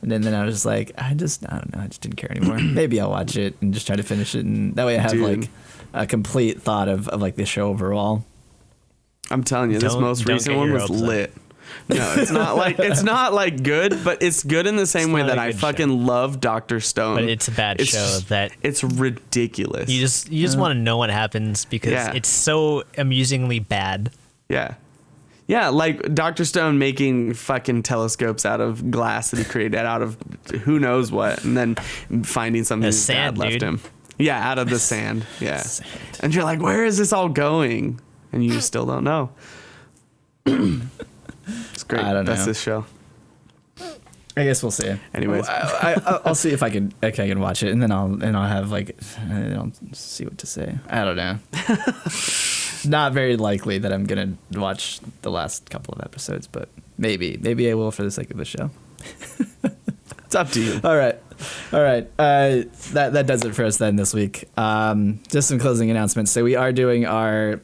S1: And then I was just like, I don't know, I just didn't care anymore. Maybe I'll watch it and just try to finish it, and that way I have
S2: Dude.
S1: like a complete thought of like the show overall.
S2: I'm telling you, this
S3: Don't-
S2: most
S3: don't
S2: recent
S3: get
S2: one
S3: your
S2: was
S3: hopes up.
S2: lit. No, it's not like good, but it's good in the same way
S3: not
S2: that
S3: a
S2: I
S3: good
S2: fucking love Dr. Stone.
S3: But it's a bad show that
S2: it's ridiculous.
S3: you just want to know what happens because
S2: Yeah.
S3: it's so amusingly bad.
S2: Yeah. Yeah, like Dr. Stone making fucking telescopes out of glass that he created out of who knows what, and then finding something
S3: The
S2: his dad
S3: sand,
S2: left
S3: dude.
S2: him. Yeah, out of the sand. Yeah.
S1: Sand.
S2: And you're like, where is this all going? And you still don't know. It's great.
S1: I don't
S2: That's
S1: know.
S2: this show.
S1: I guess we'll see.
S2: Anyways.
S1: I'll see if I can watch it, and then I'll have like I'll see what to say. I don't know. Not very likely that I'm gonna watch the last couple of episodes, but maybe I will for the sake of the show.
S2: It's up to you.
S1: All right. That does it for us then this week. Just some closing announcements. So we are doing our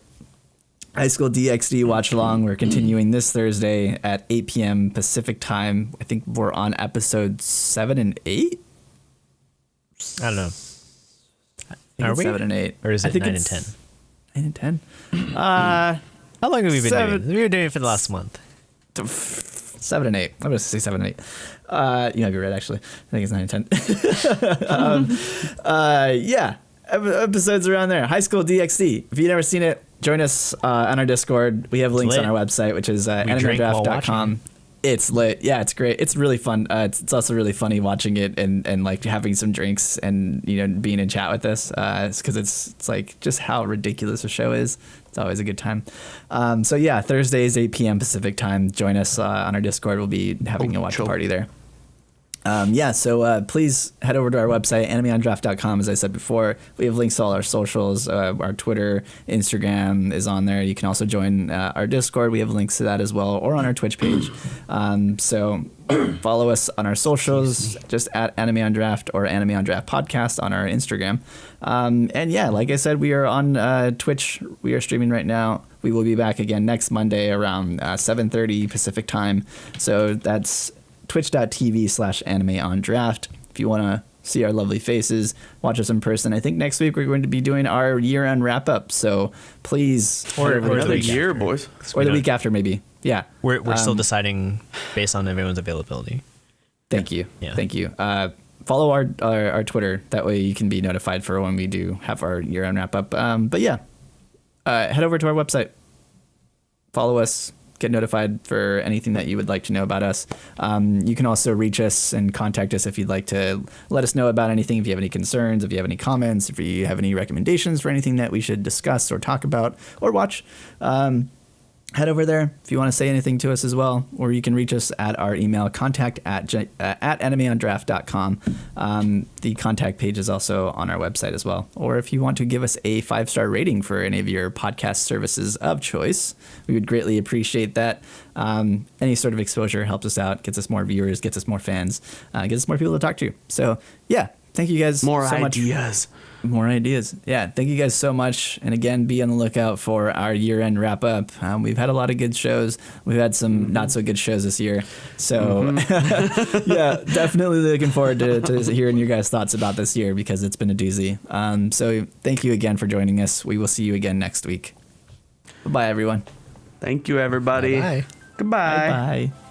S1: High School DxD watch along. We're continuing this Thursday at 8 p.m. Pacific time. I think we're on episode 7 and 8.
S3: I don't know.
S1: I think
S3: Are
S1: it's
S3: we?
S1: 7 and 8.
S3: Or is
S1: I
S3: it
S1: think
S3: 9 and
S1: it's
S3: 10?
S1: 9 and 10.
S3: How long have we been
S1: Seven.
S3: doing it? We were doing it for the last month.
S1: 7 and 8. I'm gonna say 7 and 8. You might be right, actually. I think it's 9 and 10. Yeah, episodes around there. High School DxD. If you've never seen it, join us on our Discord. We have links
S3: lit.
S1: on our website, which is
S3: drink while
S1: animedraft.com. It's lit. Yeah, it's great. It's really fun. It's also really funny watching it and like having some drinks and being in chat with us. Because it's like just how ridiculous the show is. It's always a good time. So yeah, Thursdays 8 p.m. Pacific time. Join us on our Discord. We'll be having a watch
S2: chill.
S1: party there. So please head over to our website, animeondraft.com. As I said before, we have links to all our socials. Our Twitter, Instagram is on there. You can also join our Discord. We have links to that as well, or on our Twitch page. So follow us on our socials, just at Anime on Draft or Anime on Draft Podcast on our Instagram. And yeah, like I said, we are on Twitch. We are streaming right now. We will be back again next Monday around 7:30 Pacific time. So that's twitch.tv/animeondraft. If you want to see our lovely faces, watch us in person. I think next week we're going to be doing our year-end wrap-up. So please,
S3: Or
S1: head over to
S2: Another
S3: week
S2: year,
S3: after.
S2: boys.
S1: or the week after, maybe. Yeah,
S3: We're still deciding based on everyone's availability.
S1: Thank you.
S3: Yeah.
S1: Thank you. Follow our Twitter. That way you can be notified for when we do have our year-end wrap-up. But yeah, head over to our website. Follow us. Get notified for anything that you would like to know about us. You can also reach us and contact us if you'd like to let us know about anything, if you have any concerns, if you have any comments, if you have any recommendations for anything that we should discuss or talk about or watch. Head over there if you want to say anything to us as well, or you can reach us at our email, contact at enemyondraft.com. The contact page is also on our website as well. Or if you want to give us a 5-star rating for any of your podcast services of choice, we would greatly appreciate that. Any sort of exposure helps us out, gets us more viewers, gets us more fans, gets us more people to talk to. So yeah, thank you guys
S2: More
S1: so much. More ideas. Yeah. Thank you guys so much. And again, be on the lookout for our year-end wrap-up. We've had a lot of good shows. We've had some not so good shows this year. So yeah, definitely looking forward to hearing your guys' thoughts about this year because it's been a doozy. So thank you again for joining us. We will see you again next week. Bye-bye, everyone.
S2: Thank you, everybody.
S3: Bye.
S2: Goodbye.
S1: Bye-bye.